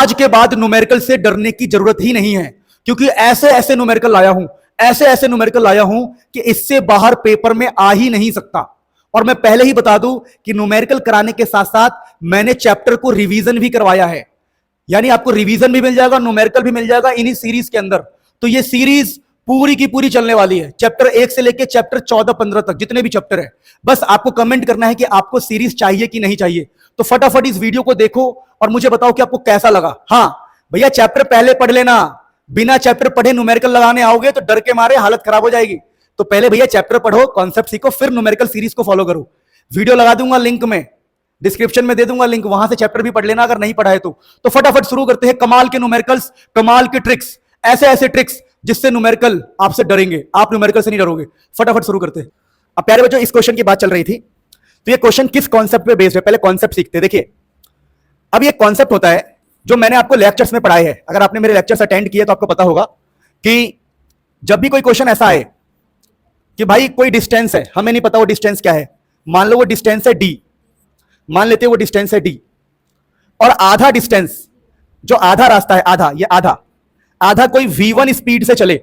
आज के बाद न्यूमेरिकल से डरने की जरूरत ही नहीं है, क्योंकि ऐसे ऐसे न्यूमेरिकल लाया हूं, ऐसे ऐसे न्यूमेरिकल लाया हूं कि इससे बाहर पेपर में आ ही नहीं सकता। और मैं पहले ही बता दूं कि न्यूमेरिकल कराने के साथ साथ मैंने चैप्टर को रिवीजन भी करवाया है, यानी आपको रिवीजन भी मिल जाएगा, न्यूमेरिकल भी मिल जाएगा इन्हीं सीरीज के अंदर। तो ये सीरीज पूरी की पूरी चलने वाली है, चैप्टर 1 से लेके चैप्टर 14-15 तक जितने भी चैप्टर है। बस आपको कमेंट करना है कि आपको सीरीज चाहिए कि नहीं चाहिए। तो फटाफट इस वीडियो को देखो और मुझे बताओ कि आपको कैसा लगा। हाँ भैया, चैप्टर पहले पढ़ लेना, बिना चैप्टर पढ़े न्यूमेरिकल लगाने आओगे तो डर के मारे हालत खराब हो जाएगी। तो पहले भैया चैप्टर पढ़ो, कॉन्सेप्ट सीखो, फिर न्यूमेरिकल सीरीज को फॉलो करो। वीडियो लगा दूंगा लिंक में, डिस्क्रिप्शन में दे दूंगा लिंक, वहां से चैप्टर भी पढ़ लेना अगर नहीं पढ़ा है तो फटाफट शुरू करते हैं। कमाल के न्यूमेरिकल्स, कमाल के ट्रिक्स, ऐसे ऐसे ट्रिक्स जिससे न्यूमेरिकल आपसे डरेंगे, आप न्यूमेरिकल से नहीं डरोगे। फटाफट शुरू करते हैं। अब प्यारे बच्चों, इस क्वेश्चन की बात चल रही थी, तो ये क्वेश्चन किस कॉन्सेप्ट पे बेस्ड है, पहले कॉन्सेप्ट सीखते हैं। देखिए, अब ये कॉन्सेप्ट होता है जो मैंने आपको लेक्चर्स में पढ़ाए हैं। अगर आपने मेरे लेक्चर्स अटेंड किए तो आपको पता होगा कि जब भी कोई क्वेश्चन ऐसा आए कि भाई कोई डिस्टेंस है, हमें नहीं पता वो डिस्टेंस क्या है, मान लो वो डिस्टेंस है डी, मान लेते हैं वो डिस्टेंस है डी, और आधा डिस्टेंस, जो आधा रास्ता है, आधा, ये आधा कोई v1 स्पीड से चले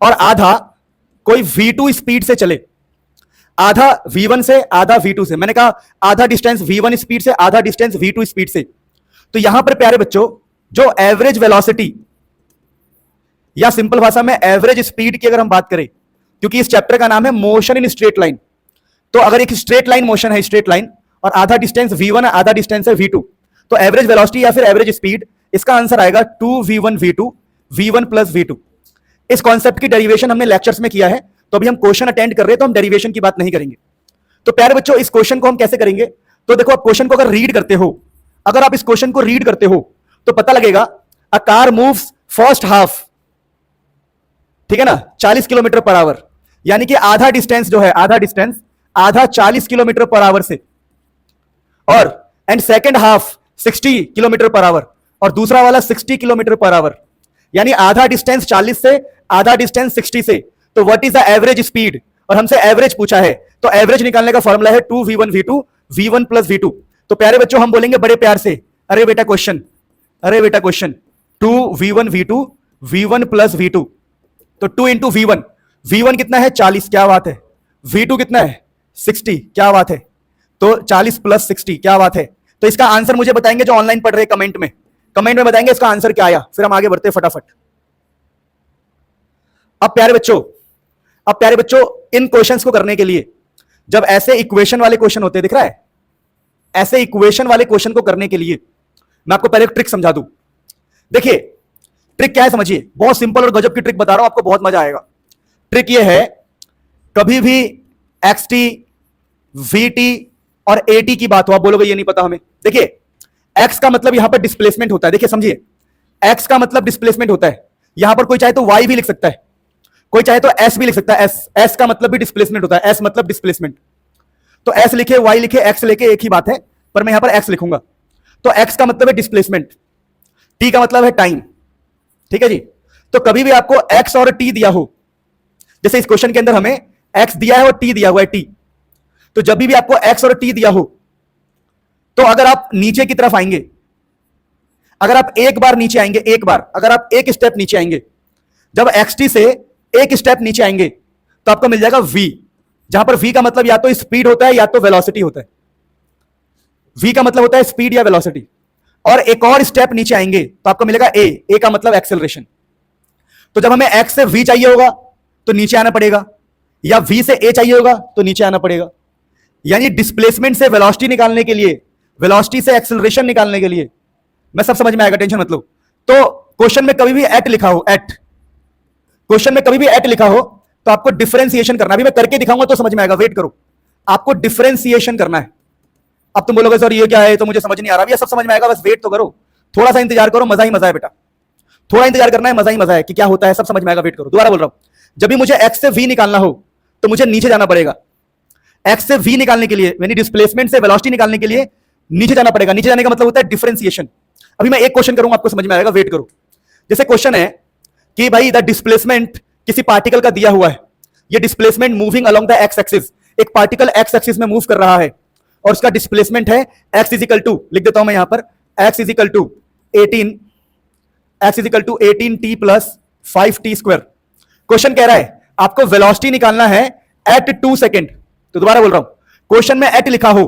और आधा कोई v2 स्पीड से चले, आधा v1 से आधा v2 से, मैंने कहा आधा डिस्टेंस v1 स्पीड से, आधा डिस्टेंस v2 स्पीड से। तो यहां पर प्यारे बच्चों, जो एवरेज वेलोसिटी या सिंपल भाषा में एवरेज स्पीड की अगर हम बात करें, क्योंकि इस चैप्टर का नाम है मोशन इन स्ट्रेट लाइन, तो अगर एक स्ट्रेट लाइन मोशन है, स्ट्रेट लाइन, और आधा डिस्टेंस v1 है, आधा डिस्टेंस है v2, तो एवरेज वेलोसिटी या फिर एवरेज स्पीड, इसका आंसर आएगा 2v1 v2 v1 plus v2। इस कॉन्सेप्ट की डेरिवेशन हमने लेक्चर्स में किया है, तो अभी हम क्वेश्चन अटेंड कर रहे हैं तो हम डेरिवेशन की बात नहीं करेंगे। तो प्यारे बच्चों, इस क्वेश्चन को हम कैसे करेंगे, तो देखो, आप क्वेश्चन को अगर रीड करते हो, अगर आप इस क्वेश्चन को रीड करते हो तो पता लगेगा a car moves first half, ठीक है ना, 40 किलोमीटर पर आवर, यानी कि आधा डिस्टेंस जो है, आधा डिस्टेंस, आधा 40 किलोमीटर पर आवर से, और and second half 60 kilometre per our, और दूसरा वाला 60 किलोमीटर पर आवर, यानी आधा डिस्टेंस 40 से, आधा डिस्टेंस 60 से। तो what is the average speed, और हमसे एवरेज पूछा है, तो एवरेज निकालने का फॉर्मूला है 2v1 v2 v1 plus v2। तो प्यारे बच्चों, हम बोलेंगे बड़े प्यार से, अरे बेटा क्वेश्चन, अरे बेटा question, 2v1 v2 v1 plus v2, तो 2 इंटू v1, v1 कितना है 40, क्या बात है, v2 कितना है 60, क्या बात है, तो 40 प्लस 60, क्या बात है। तो इसका आंसर मुझे बताएंगे जो ऑनलाइन पढ़ रहे हैं, कमेंट में बताएंगे इसका आंसर क्या आया, फिर हम आगे बढ़ते हैं फटाफट। अब प्यारे बच्चों, इन क्वेश्चंस को करने के लिए, जब ऐसे इक्वेशन वाले क्वेश्चन होते हैं, दिख रहा है, ऐसे इक्वेशन वाले क्वेश्चन को करने के लिए मैं आपको पहले एक ट्रिक समझा दूं। देखिए ट्रिक क्या है, समझिए, बहुत सिंपल और गजब की ट्रिक बता रहा हूं, आपको बहुत मजा आएगा। ट्रिक ये है, कभी भी xt, vt और at की बात हो, आप बोलोगे ये नहीं पता हमें। देखिए, x का मतलब यहां पर डिस्प्लेसमेंट होता है, देखिए समझिए, x का मतलब डिस्प्लेसमेंट होता है। यहां पर कोई चाहे तो y भी लिख सकता है, कोई चाहे तो s भी लिख सकता है, s का मतलब भी डिस्प्लेसमेंट होता है, s मतलब डिस्प्लेसमेंट। तो s लिखे, y लिखे, x लिखे, एक ही बात है, पर मैं यहां पर x लिखूंगा। तो x का मतलब है डिस्प्लेसमेंट, t का मतलब है टाइम, ठीक है जी। तो कभी भी आपको x और t दिया हो, जैसे इस क्वेश्चन के अंदर हमें x दिया है और t दिया हुआ है, t, तो जब भी आपको x और t दिया हो, तो अगर आप नीचे की तरफ आएंगे, अगर आप एक बार नीचे आएंगे, एक बार अगर आप एक स्टेप नीचे आएंगे, जब xt से एक स्टेप नीचे आएंगे, तो आपको मिल जाएगा v, जहां पर v का मतलब या तो स्पीड होता है या तो वेलोसिटी होता है। v का मतलब होता है स्पीड या वेलोसिटी। और एक और स्टेप नीचे आएंगे तो आपको मिलेगा a का मतलब एक्सेलरेशन। तो जब हमें x से v चाहिए होगा तो नीचे आना पड़ेगा, या v से a चाहिए होगा तो नीचे आना पड़ेगा। यानी डिस्प्लेसमेंट से वेलोसिटी निकालने के लिए, वेलोसिटी से एक्सेलरेशन निकालने के लिए, मैं सब समझ में आएगा, टेंशन मत लो। तो क्वेश्चन में कभी भी एट लिखा हो, एट, क्वेश्चन में कभी भी एट लिखा हो तो आपको डिफरेंशिएशन करना, अभी मैं करके दिखाऊंगा तो समझ में आएगा, वेट करो, आपको डिफरेंशिएशन करना है। अब तुम बोलोगे सर ये क्या है, तो मुझे समझ नहीं आ रहा, ये सब समझ में आएगा, बस वेट तो करो, थोड़ा सा इंतजार करो, मजा ही मजा है बेटा, थोड़ा इंतजार करना है, मजा ही मजा है कि क्या होता है, सब समझ में आएगा, वेट करो। दोबारा बोल रहा हूं, जब भी मुझे x से v निकालना हो तो मुझे नीचे जाना पड़ेगा। x से v निकालने के लिए, यानी डिस्प्लेसमेंट से वेलोसिटी निकालने के लिए नीचे जाना पड़ेगा। नीचे जाने का मतलब होता है डिफरेंशिएशन। अभी मैं एक क्वेश्चन करूंगा, आपको समझ में आएगा, वेट करो। जैसे क्वेश्चन है कि भाई द डिस्प्लेसमेंट किसी पार्टिकल का दिया हुआ है, ये displacement moving along the x axis, एक पार्टिकल एक्स एक्सिस में मूव कर रहा है और उसका डिस्प्लेसमेंट है x इजिकल टू, लिख देता हूं मैं यहां पर, x is equal to 18 x is equal to 18t plus 5t square. क्वेश्चन कह रहा है आपको वेलोसिटी निकालना है एट 2 सेकेंड। तो दोबारा बोल रहा हूं, क्वेश्चन में एट लिखा हो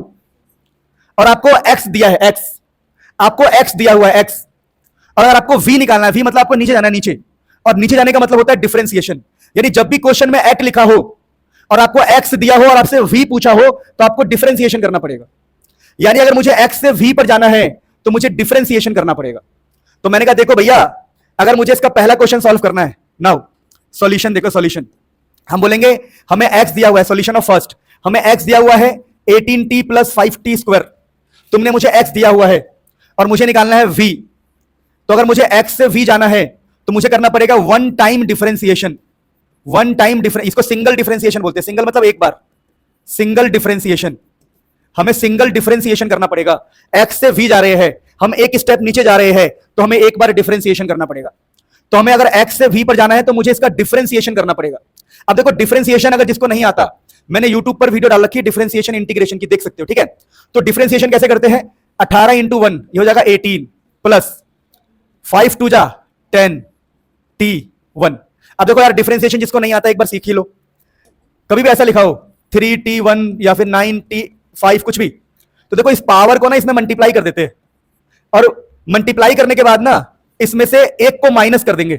और आपको x दिया है, x आपको x दिया हुआ है x, और अगर आपको v निकालना है, v मतलब आपको नीचे जाना है, नीचे, और नीचे जाने का मतलब होता है डिफरेंशिएशन। यानी जब भी क्वेश्चन में एट लिखा हो और आपको x दिया हो और आपसे v पूछा हो तो आपको डिफरेंशिएशन करना पड़ेगा। यानी अगर मुझे x से v पर जाना है तो मुझे डिफरेंशिएशन करना पड़ेगा। तो मैंने कहा देखो भैया, अगर मुझे इसका पहला क्वेश्चन सॉल्व करना है, नाउ सॉल्यूशन देखो, सॉल्यूशन हम बोलेंगे हमें x दिया हुआ है, सॉल्यूशन ऑफ फर्स्ट, हमें x दिया हुआ है 18t प्लस 5t स्क्वायर। तुमने मुझे x दिया हुआ है और मुझे निकालना है v। तो अगर मुझे x से v जाना है तो मुझे करना पड़ेगा one time differentiation. One time इसको सिंगल डिफरेंशिएशन बोलते हैं। सिंगल मतलब एक बार, सिंगल डिफरेंशिएशन, हमें सिंगल डिफरेंशिएशन करना पड़ेगा। x से v जा रहे हैं, हम एक स्टेप नीचे जा रहे हैं, तो हमें एक बार डिफरेंशिएशन करना पड़ेगा। तो हमें अगर x से v पर जाना है तो मुझे इसका डिफरेंशिएशन करना पड़ेगा। अब देखो डिफरेंशिएशन अगर जिसको नहीं आता, मैंने YouTube पर वीडियो डाल रखी है डिफरेंशिएशन इंटीग्रेशन की, देख सकते हो, ठीक है। तो डिफरेंशिएशन कैसे करते हैं, 18 इंटू 1 ये हो जाएगा 18 प्लस 5 2 जा 10 t1। अब देखो यार डिफरेंशिएशन जिसको नहीं आता एक बार सीख ही लो। कभी भी ऐसा लिखा हो 3t1 या फिर 9t5 कुछ भी, तो देखो इस पावर को ना इसमें मल्टीप्लाई कर देते हैं, और मल्टीप्लाई करने के बाद ना इसमें से एक को माइनस कर देंगे।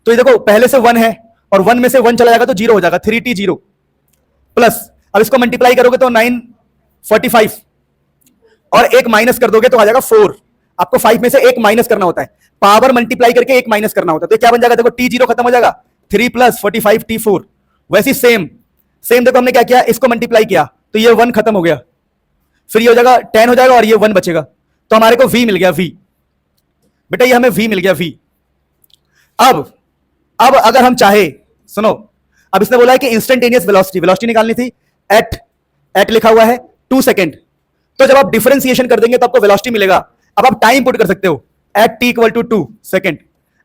तो ये देखो पहले से 1 है और 1 में से 1 चला जाएगा तो 0 हो जाएगा, 3t0 प्लस, अब इसको मल्टीप्लाई करोगे तो 945 और एक माइनस कर दोगे तो आ जाएगा 4। आपको 5 में से एक माइनस करना होता है, पावर मल्टीप्लाई करके एक माइनस करना होता है। तो क्या बन जाएगा, देखो t0 खत्म हो जाएगा, 3 प्लस 45 t4। वैसे सेम देखो हमने क्या किया, इसको मल्टीप्लाई किया तो ये 1 खत्म हो गया, फिर ये हो जाएगा 10 हो जाएगा और ये 1 बचेगा। तो हमारे को v मिल गया, v बेटा ये हमें v मिल गया, v। अब अगर हम चाहे, सुनो, अब इसने बोला है कि इंस्टेंटेनियस वेलोसिटी निकालनी थी, एट लिखा हुआ है 2 सेकेंड। तो जब आप डिफरेंशिएशन कर देंगे तो आपको वेलोसिटी मिलेगा। अब आप टाइम पुट कर सकते हो, at t equal to 2 second.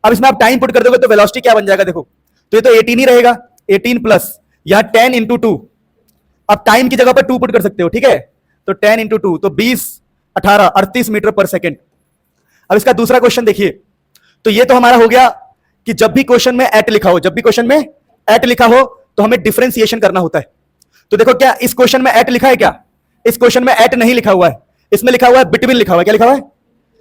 अब इसमें आप टाइम पुट कर दोगे तो वेलोसिटी क्या बन जाएगा, देखो तो ये तो 18 ही रहेगा, 18 प्लस यहां 10 इंटू 2, अब टाइम की जगह पर 2 पुट कर सकते हो, ठीक है। तो 10 इंटू 2 तो 20 18 38 मीटर पर सेकेंड। अब इसका दूसरा क्वेश्चन देखिए, तो ये तो हमारा हो गया कि जब भी क्वेश्चन में एट लिखा हो, जब भी क्वेश्चन में एट लिखा हो तो हमें डिफरेंशिएशन करना होता है। तो देखो क्या इस क्वेश्चन में एट लिखा है, क्या इस क्वेश्चन में एट नहीं लिखा हुआ है, इसमें लिखा हुआ है बिटवीन लिखा हुआ है। क्या लिखा हुआ है,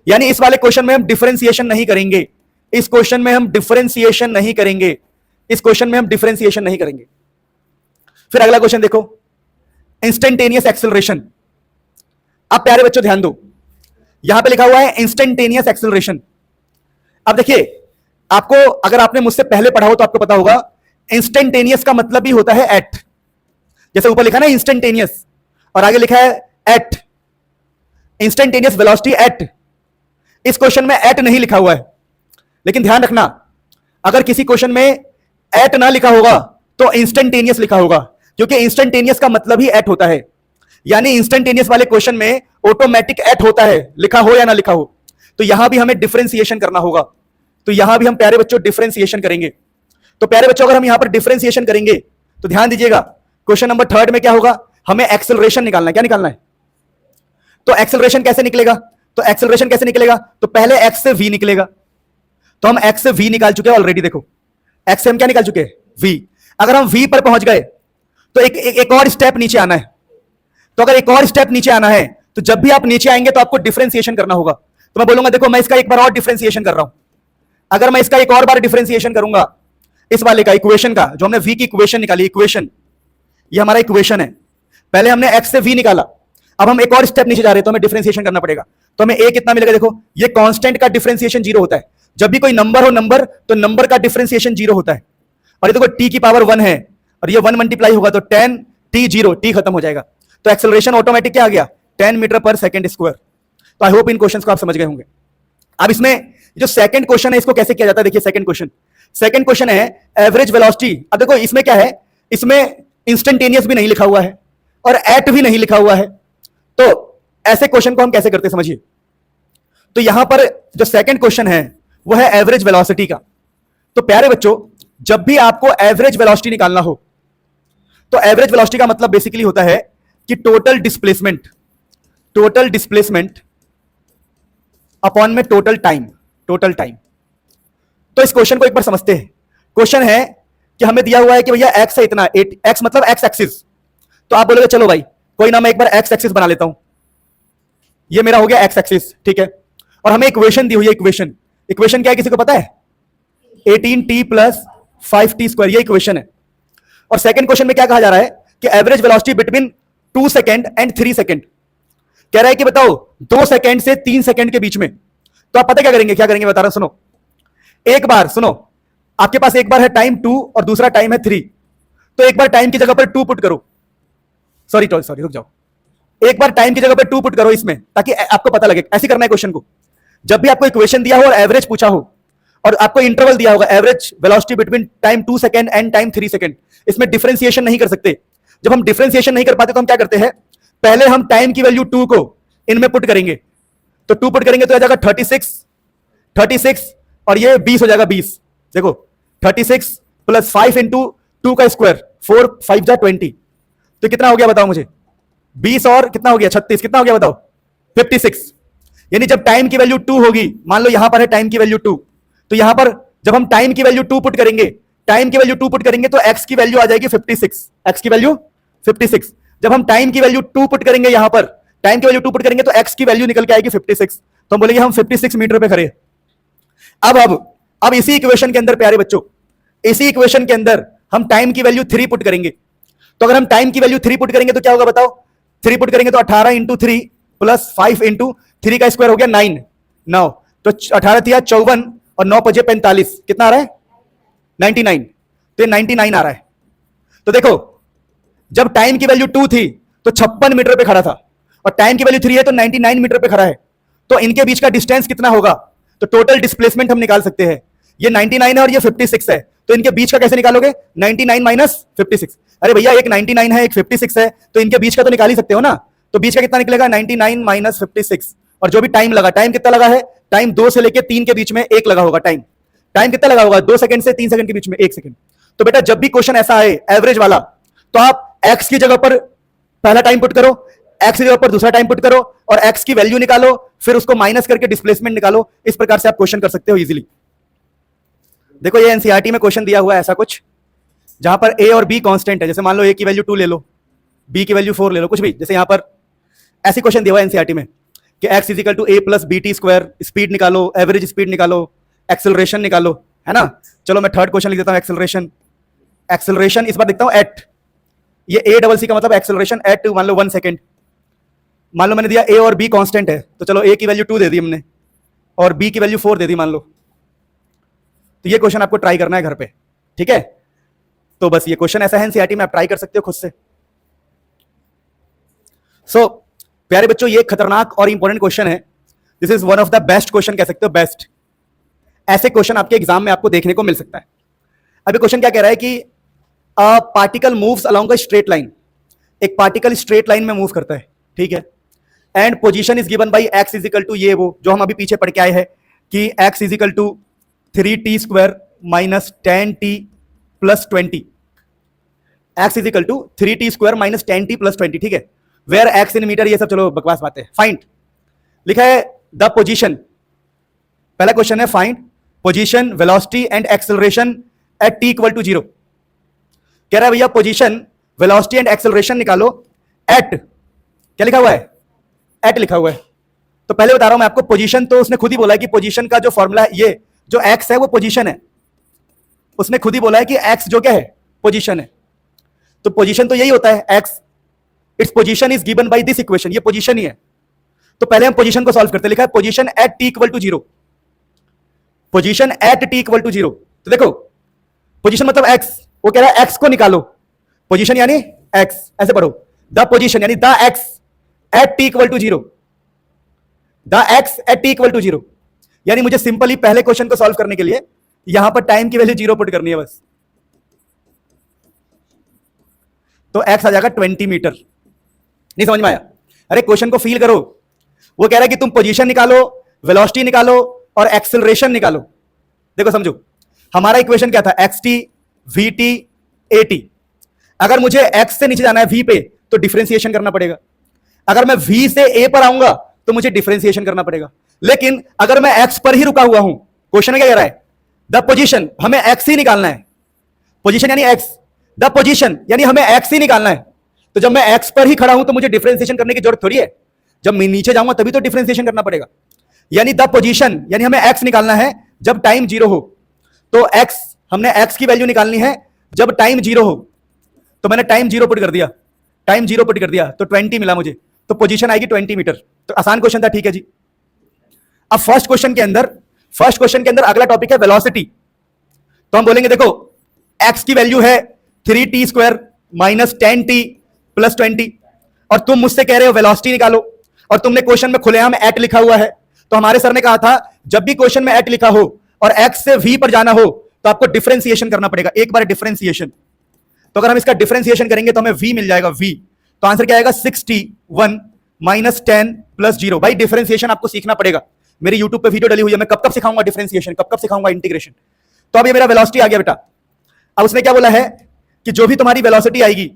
यानी इस वाले क्वेश्चन में हम डिफरेंशिएशन नहीं करेंगे, इस क्वेश्चन में हम डिफरेंशिएशन नहीं करेंगे, इस क्वेश्चन में हम डिफरेंशिएशन नहीं करेंगे। फिर अगला क्वेश्चन देखो, इंस्टेंटेनियस एक्सेलरेशन। अब प्यारे बच्चों ध्यान दो, यहां पे लिखा हुआ है इंस्टेंटेनियस एक्सेलरेशन। अब देखिए, आपको अगर आपने मुझसे पहले पढ़ा हो तो आपको पता होगा इंस्टेंटेनियस का मतलब भी होता है एट। जैसे ऊपर लिखा ना इंस्टेंटेनियस और आगे लिखा है एट, इंस्टेंटेनियस वेलोसिटी एट। इस क्वेश्चन में एट नहीं लिखा हुआ है, लेकिन ध्यान रखना अगर किसी क्वेश्चन में एट ना लिखा होगा तो इंस्टेंटेनियस लिखा होगा, क्योंकि इंस्टेंटेनियस का मतलब ही एट होता है। यानी इंस्टेंटेनियस वाले क्वेश्चन में ऑटोमेटिक एट होता है, लिखा हो या ना लिखा हो। तो यहां भी हमें डिफरेंशिएशन करना होगा, तो यहां भी हम प्यारे बच्चों डिफरेंशिएशन करेंगे। तो प्यारे बच्चों अगर हम यहां पर डिफरेंशिएशन करेंगे तो ध्यान दीजिएगा, क्वेश्चन नंबर 3 में क्या होगा, हमें एक्सेलरेशन निकालना है। क्या निकालना है, तो एक्सेलरेशन कैसे निकलेगा, तो एक्सेलरेशन कैसे निकलेगा, तो पहले x से v निकलेगा। तो हम x से v निकाल चुके हैं ऑलरेडी, देखो x से हम क्या निकाल चुके हैं, v। अगर हम v पर पहुंच गए तो एक और स्टेप नीचे आना है। तो अगर एक और स्टेप नीचे आना है तो जब भी आप नीचे आएंगे तो आपको डिफरेंशिएशन करना होगा। तो मैं बोलूंगा देखो मैं इसका एक बार और डिफरेंशिएशन कर रहा हूं। अगर मैं इसका एक और बार डिफरेंशिएशन करूंगा इस वाले का, इक्वेशन का, जो हमने v की इक्वेशन निकाली, इक्वेशन ये हमारा इक्वेशन है। पहले हमने x से v निकाला, अब हम एक और स्टेप नीचे जा रहे हैं तो हमें डिफरेंशिएशन करना पड़ेगा। तो हमें a कितना मिलेगा, देखो ये कांस्टेंट का डिफरेंशिएशन 0 होता है। जब भी कोई नंबर हो नंबर, तो नंबर का डिफरेंशिएशन 0 होता है। और ये देखो t की पावर 1 है और ये 1 मल्टीप्लाई होगा तो 10 t0, t खत्म हो जाएगा। तो एक्सेलरेशन ऑटोमेटिक क्या आ गया, 10 मीटर पर सेकेंड स्क्वायर। तो आई होप इन क्वेश्चंस को आप समझ गए होंगे। अब इसमें जो सेकंड क्वेश्चन है इसको कैसे किया जाता है, देखिए सेकंड क्वेश्चन है एवरेज वेलोसिटी। अब देखो इसमें क्या है, इसमें इंस्टेंटेनियस भी नहीं लिखा हुआ है और एट भी नहीं लिखा हुआ है। तो ऐसे क्वेश्चन को हम कैसे करते हैं समझिए। तो यहां पर जो सेकंड क्वेश्चन है वो है एवरेज वेलोसिटी का। तो प्यारे बच्चों जब भी आपको एवरेज वेलोसिटी निकालना हो तो एवरेज वेलोसिटी का मतलब बेसिकली होता है कि टोटल डिस्प्लेसमेंट अपॉन में टोटल टाइम, टोटल टाइम। तो इस क्वेश्चन को एक बार समझते हैं। क्वेश्चन है कि हमें दिया हुआ है कि भैया x है इतना, x मतलब x एक्सिस। तो आप बोलोगे चलो भाई कोई ना, मैं एक बार x एक्सिस बना लेता हूं। ये मेरा हो गया x एक्सिस, ठीक है। और हमें इक्वेशन दी हुई है, इक्वेशन, इक्वेशन क्या है किसी को पता है? 18t प्लस 5t स्क्वायर, ये इक्वेशन है। और सेकंड क्वेश्चन में क्या कहा जा रहा है कि average velocity between 2 second and 3 second. कह रहा है कि बताओ 2 सेकंड से 3 सेकंड के बीच में। तो आप पता क्या करेंगे, क्या करेंगे बता रहा हूं, सुनो। एक बार सुनो, आपके पास एक बार है टाइम 2 और दूसरा टाइम है 3। तो एक बार टाइम की जगह पर 2 पुट करो, सॉरी रुक जाओ, एक बार टाइम की जगह पर 2 पुट करो इसमें, ताकि आपको पता लगे। ऐसे करना है क्वेश्चन को, जब भी आपको इक्वेशन दिया हो और एवरेज पूछा हो और आपको इंटरवल दिया होगा average velocity between time 2 second and time 3 second, इसमें डिफरेंशिएशन नहीं कर सकते। जब हम डिफरेंशिएशन नहीं कर पाते तो हम क्या करते हैं, पहले हम टाइम की वैल्यू 2 को इनमें पुट करेंगे। तो 2 पुट करेंगे तो आ जाएगा 36 और ये 20 हो जाएगा 20। देखो 36 प्लस 5 इंटू 2 का स्क्वायर, 4 5 जा 20। तो कितना हो गया बताओ मुझे, 20 और कितना हो गया 36, कितना हो गया बताओ 56। यानी जब टाइम की वैल्यू 2 होगी, मान लो यहां पर है टाइम की वैल्यू 2, तो यहां पर जब हम टाइम की वैल्यू 2 पुट करेंगे, टाइम की वैल्यू 2 पुट करेंगे तो x की वैल्यू आ जाएगी 56, x की वैल्यू 56। जब हम टाइम की वैल्यू 2 पुट करेंगे, यहां पर टाइम की वैल्यू 2 पुट करेंगे तो x की वैल्यू निकल के आएगी 56। तो हम बोलेंगे हम 56 मीटर पे खड़े हैं। अब इसी इक्वेशन के अंदर प्यारे बच्चों, इसी इक्वेशन के अंदर हम टाइम की वैल्यू 3 पुट करेंगे। तो अगर हम टाइम की वैल्यू 3 पुट करेंगे तो क्या होगा बताओ, 3 पुट करेंगे तो 18 इंटू 3 प्लस 5 इंटू 3 का स्क्वायर हो गया 9। तो 18 थिया 54 और 9 पजे 45, कितना आ रहा है 99। तो ये 99 आ रहा है। तो देखो जब टाइम की वैल्यू 2 थी तो 56 मीटर पे खड़ा था, और टाइम की वैल्यू 3 है तो 99 मीटर पे खड़ा है। तो इनके बीच का डिस्टेंस कितना होगा, तो टोटल डिस्प्लेसमेंट हम निकाल सकते हैं। ये 99 है और ये 56 है, तो इनके बीच का कैसे निकालोगे, 99 माइनस 56। अरे भैया एक 99 है एक 56 है, तो इनके बीच का तो निकाल ही सकते हो ना। तो बीच का कितना निकलेगा 99 माइनस 56। और जो भी टाइम लगा, टाइम कितना लगा है, टाइम 2 से लेकर 3 के बीच में 1 लगा होगा। टाइम कितना लगा होगा, 2 सेकंड से 3 सेकंड के बीच में 1 सेकंड। तो बेटा जब भी क्वेश्चन ऐसा आए एवरेज वाला, तो आप x की जगह पर पहला टाइम पुट करो, x की जगह पर दूसरा टाइम पुट करो और x की वैल्यू निकालो, फिर उसको माइनस करके डिस्प्लेसमेंट निकालो। इस प्रकार से आप क्वेश्चन कर सकते हो इजीली। देखो ये एनसीईआरटी में क्वेश्चन दिया हुआ है ऐसा कुछ, जहां पर a और b कांस्टेंट है। जैसे मान लो a की वैल्यू 2 ले लो, b की वैल्यू 4 ले लो, कुछ भी। जैसे यहां पर ऐसे क्वेश्चन दिया हुआ है एनसीईआरटी में कि x is equal to a plus bt square, speed निकालो, एवरेज स्पीड निकालो, एक्सेलरेशन निकालो, है ना। चलो मैं थर्ड क्वेश्चन लिख देता हूं, एक्सेलरेशन इस बार देखता हूं एट, ये a डबल सी का मतलब एक्सेलरेशन एट मान लो 1 सेकंड। मान लो मैंने दिया a और b कांस्टेंट है, तो चलो a की वैल्यू 2 दे दी हमने और b की वैल्यू 4 दे दी मान लो। तो ये क्वेश्चन आपको ट्राई करना है घर पे, ठीक है। तो बस ये क्वेश्चन ऐसा है एनसीईआरटी में, आप ट्राई कर सकते हो खुद से। सो प्यारे बच्चों ये खतरनाक और इंपॉर्टेंट क्वेश्चन है। This is one of the best question कह सकते हो, बेस्ट। ऐसे क्वेश्चन आपके एग्जाम में आपको देखने को मिल सकता है। अभी क्वेश्चन क्या कह रहा है कि particle moves along a straight line, एक पार्टिकल स्ट्रेट लाइन में मूव करता है, ठीक है। And position is given by x is equal to, ये वो जो हम अभी पीछे पढ़ के आए हैं कि x is equal to 3t square minus 10t plus 20, x is equal to 3t square minus 10t plus 20, ठीक है। वेयर x इन मीटर, ये सब चलो बकवास बातें। फाइंड लिखा है द पोजीशन, पहला क्वेश्चन है find position velocity and acceleration at t equal to 0। कह रहा है भैया पोजीशन वेलोसिटी एंड एक्सेलरेशन निकालो एट, क्या लिखा हुआ है, एट लिखा हुआ है। तो पहले बता रहा हूं मैं आपको, पोजीशन तो उसने खुद ही बोला है कि पोजीशन का जो फॉर्मूला है, ये जो x है वो पोजीशन है, उसने खुद ही बोला है कि x जो क्या है पोजीशन है। तो पोजीशन तो यही होता है x, its position is given by this equation, ये पोजीशन ही है। तो पहले हम पोजीशन को सॉल्व करते हैं। लिखा है position at t equal to 0, position at t equal to 0। तो देखो पोजीशन मतलब x, वो कह रहा है x को निकालो, पोजीशन यानी x, ऐसे पढ़ो, द पोजीशन यानी the x at t equal to 0, the x at t equal to 0। यानी मुझे सिंपली पहले क्वेश्चन को सॉल्व करने के लिए यहां पर टाइम की वैल्यू 0 पुट करनी है बस। तो x आ जाएगा 20 मीटर। नहीं समझ में आया? अरे क्वेश्चन को फील करो। वो कह रहा है कि तुम पोजीशन निकालो, वेलोसिटी निकालो और एक्सेलरेशन निकालो। देखो समझो, हमारा इक्वेशन क्या था, xt vt at। अगर मुझे x से नीचे जाना है v पे तो डिफरेंशिएशन करना पड़ेगा, अगर मैं v से a पर आऊंगा तो मुझे डिफरेंशिएशन करना पड़ेगा। लेकिन अगर मैं एक्स पर ही रुका हुआ हूं, क्वेश्चन में क्या कह रहा है, द पोजीशन, हमें एक्स ही निकालना है, पोजीशन यानी एक्स, द पोजीशन यानी हमें एक्स ही निकालना है। तो जब मैं एक्स पर ही खड़ा हूं तो मुझे डिफरेंशिएशन करने की जरूरत थोड़ी है, जब मैं नीचे जाऊंगा तभी तो डिफरेंशिएशन करना पड़ेगा। यानी द पोजीशन यानी हमें एक्स निकालना है जब टाइम जीरो हो। तो एक्स, हमने एक्स की वैल्यू निकालनी है जब टाइम जीरो हो। तो मैंने टाइम जीरो पुट कर दिया, टाइम जीरो पुट कर दिया तो 20 मिला मुझे, तो पोजीशन आएगी 20 मीटर। तो आसान क्वेश्चन था, ठीक है जी। अब फर्स्ट क्वेश्चन के अंदर अगला टॉपिक है वेलोसिटी। तो हम बोलेंगे देखो एक्स की वैल्यू है 3t² माइनस 10t प्लस 20, और तुम मुझसे कह रहे हो वेलोसिटी निकालो, और तुमने क्वेश्चन में खुलेआम एट लिखा हुआ है। तो हमारे सर ने कहा था जब भी क्वेश्चन में एट लिखा हो और एक्स से वी पर जाना हो तो आपको डिफरेंशिएशन करना पड़ेगा, एक बार डिफरेंशिएशन। तो अगर हम इसका डिफरेंशिएशन करेंगे तो हमें v मिल जाएगा, v। तो आंसर क्या आएगा 61 माइनस 10 प्लस 0। भाई डिफरेंशिएशन आपको सीखना पड़ेगा, मेरी यूट्यूब पे वीडियो डली हुई है, मैं कब कब सिखाऊंगा डिफरेंशिएशन, कब कब सिखाऊंगा इंटीग्रेशन। तो अब ये मेरा वेलोसिटी आ गया बेटा। अब उसने क्या बोला है कि जो भी तुम्हारी वेलोसिटी आएगी,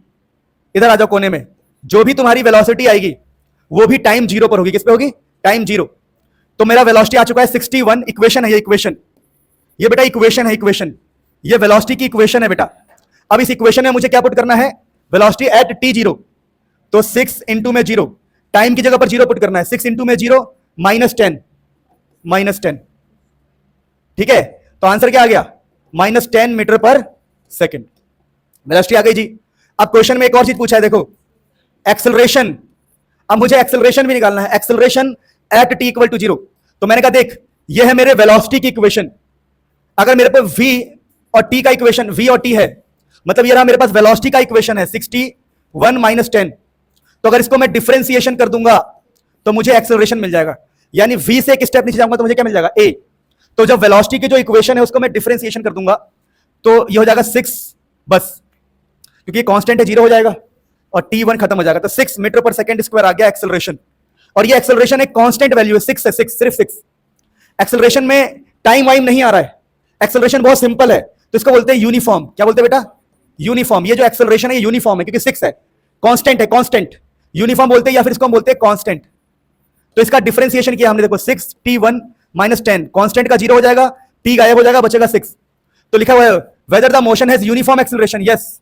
इधर आ जाओ कोने में, जो भी तुम्हारी वेलोसिटी आएगी वो भी टाइम जीरो पर होगी। किस पे होगी, टाइम जीरो। तो मेरा वेलोसिटी आ चुका है 61, इक्वेशन है ये, इक्वेशन, ये बेटा इक्वेशन है, इक्वेशन, ये वेलोसिटी की इक्वेशन है बेटा। अब इस इक्वेशन में मुझे क्या पुट करना है, वेलोसिटी एट टी जीरो। तो 6 इंटू में जीरो, टाइम की जगह पर जीरो पुट करना है, 6 इंटू में जीरो माइनस 10, माइनस 10, ठीक है। तो आंसर क्या आ गया, माइनस 10 मीटर पर सेकेंड, वेलोसिटी आ गई जी। अब क्वेश्चन में एक और चीज पूछा है, देखो एक्सेलरेशन। अब मुझे एक्सेलरेशन भी निकालना है, acceleration at t equal to zero. तो मैंने कहा देख ये है मेरे वेलोसिटी की इक्वेशन, अगर मेरे पास v और t का इक्वेशन, v और t है, मतलब ये रहा मेरे पास वेलोसिटी का इक्वेशन है 61 माइनस 10। तो अगर इसको मैं डिफरेंशिएशन कर दूंगा तो मुझे एक्सेलरेशन मिल जाएगा, यानी v से एक स्टेप नीचे जाऊंगा तो मुझे क्या मिल जाएगा, a। तो जब वेलोसिटी की जो इक्वेशन है उसको मैं डिफरेंशिएशन कर दूंगा तो ये हो जाएगा 6 बस, क्योंकि कांस्टेंट है, जीरो हो जाएगा और t1 खत्म हो जाएगा। तो 6 मीटर पर सेकंड स्क्वायर आ गया एक्सेलरेशन, और ये एक्सेलरेशन एक कांस्टेंट वैल्यू है, 6 है, 6 सिर्फ 6। एक्सेलरेशन में टाइम वाइम नहीं आ रहा है, एक्सेलरेशन बहुत सिंपल है, तो इसको बोलते हैं यूनिफॉर्म। क्या बोलते हैं बेटा, यूनिफॉर्म। ये जो एक्सेलरेशन है ये यूनिफॉर्म है क्योंकि 6 है, कांस्टेंट है, कांस्टेंट, यूनिफॉर्म बोलते हैं, या फिर इसको हम बोलते हैं कांस्टेंट। तो इसका डिफरेंशिएशन किया हमने, देखो 6t1 माइनस 10, कांस्टेंट का जीरो हो जाएगा, t गायब हो जाएगा, बचेगा 6। तो लिखा हुआ है whether the motion has uniform acceleration, yes,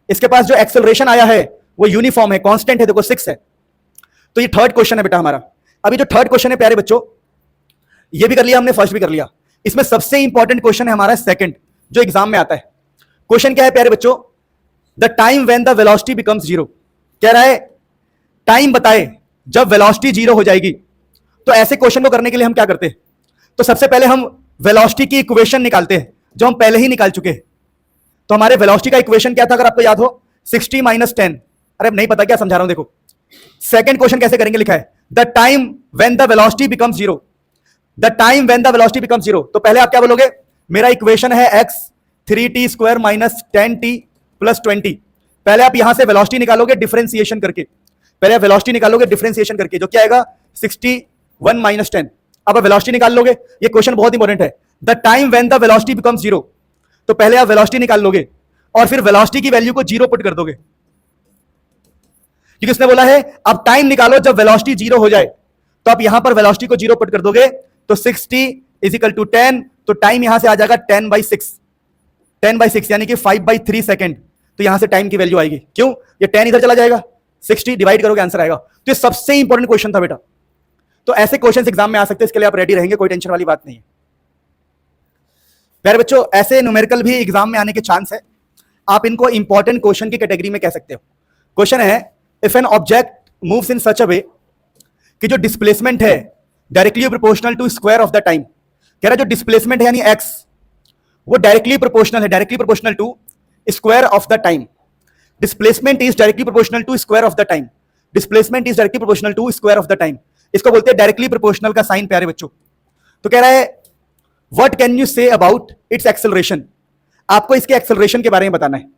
इसके पास जो एक्सेलरेशन आया है वो यूनिफॉर्म है, कांस्टेंट है, देखो 6 है। तो ये थर्ड क्वेश्चन है बेटा हमारा। अभी जो थर्ड क्वेश्चन है प्यारे बच्चों, ये भी कर लिया हमने, फर्स्ट भी कर लिया। इसमें सबसे इंपॉर्टेंट क्वेश्चन है हमारा सेकंड, जो एग्जाम में आता है। क्वेश्चन क्या है प्यारे बच्चों, the time when the velocity becomes zero. कह रहा है टाइम बताए जब वेलोसिटी जीरो हो जाएगी। तो ऐसे क्वेश्चन को करने के लिए हम क्या करते हैं, तो सबसे पहले हम वेलोसिटी की इक्वेशन निकालते हैं जो हम पहले ही निकाल चुके हैं। तो हमारे वेलोसिटी का इक्वेशन क्या था अगर आपको याद हो, 60 माइनस 10। अरे नहीं पता क्या समझा रहा हूं, देखो सेकंड क्वेश्चन कैसे करेंगे, लिखा है the time when the velocity becomes zero, the time when the velocity becomes zero. तो पहले आप क्या बोलोगे, मेरा इक्वेशन है x 3t² minus 10t plus 20। पहले आप यहां से वेलोसिटी निकालोगे डिफरेंशिएशन करके, पहले वेलोसिटी निकालोगे डिफरेंशिएशन करके, जो क्या आएगा 61 माइनस 10। अब वेलोसिटी निकाल लोगे, ये क्वेश्चन बहुत इंपॉर्टेंट है, the time when the velocity becomes zero. तो पहले आप वेलोसिटी निकाल लोगे और फिर वेलोसिटी की वैल्यू को जीरो पुट कर दोगे, क्योंकि उसने बोला है अब टाइम निकालो जब वेलोसिटी जीरो हो जाए। तो आप यहां पर वेलोसिटी को जीरो पुट कर दोगे तो 60 इज इक्वल टू 10, तो टाइम यहां से आ जाएगा 10/6, 10/6 यानी कि 5/3 सेकंड। तो यहां से टाइम की वैल्यू आएगी, क्यों, ये 10 इधर चला जाएगा, 60 डिवाइड करोगे आंसर आएगा। तो ये सबसे इंपॉर्टेंट क्वेश्चन था बेटा। तो ऐसे क्वेश्चन एग्जाम में आ सकते हैं, इसके लिए आप रेडी रहेंगे, कोई टेंशन वाली बात नहीं है प्यारे बच्चों। ऐसे न्यूमेरिकल भी एग्जाम में आने के चांस है, आप इनको इंपॉर्टेंट क्वेश्चन की कैटेगरी में कह सकते हो। क्वेश्चन है if an object moves in such a way कि जो डिस्प्लेसमेंट है directly proportional to square of the time. कह रहा है जो डिस्प्लेसमेंट है यानी x, वो डायरेक्टली प्रोपोर्शनल है, directly proportional to square of the time. Displacement is directly proportional to square of the time, displacement is directly proportional to square of the time. इसको बोलते हैं डायरेक्टली प्रोपोर्शनल का sign प्यारे बच्चों। तो कह रहा है what can you say about it's acceleration, आपको इसके एक्सेलरेशन के बारे में बताना है।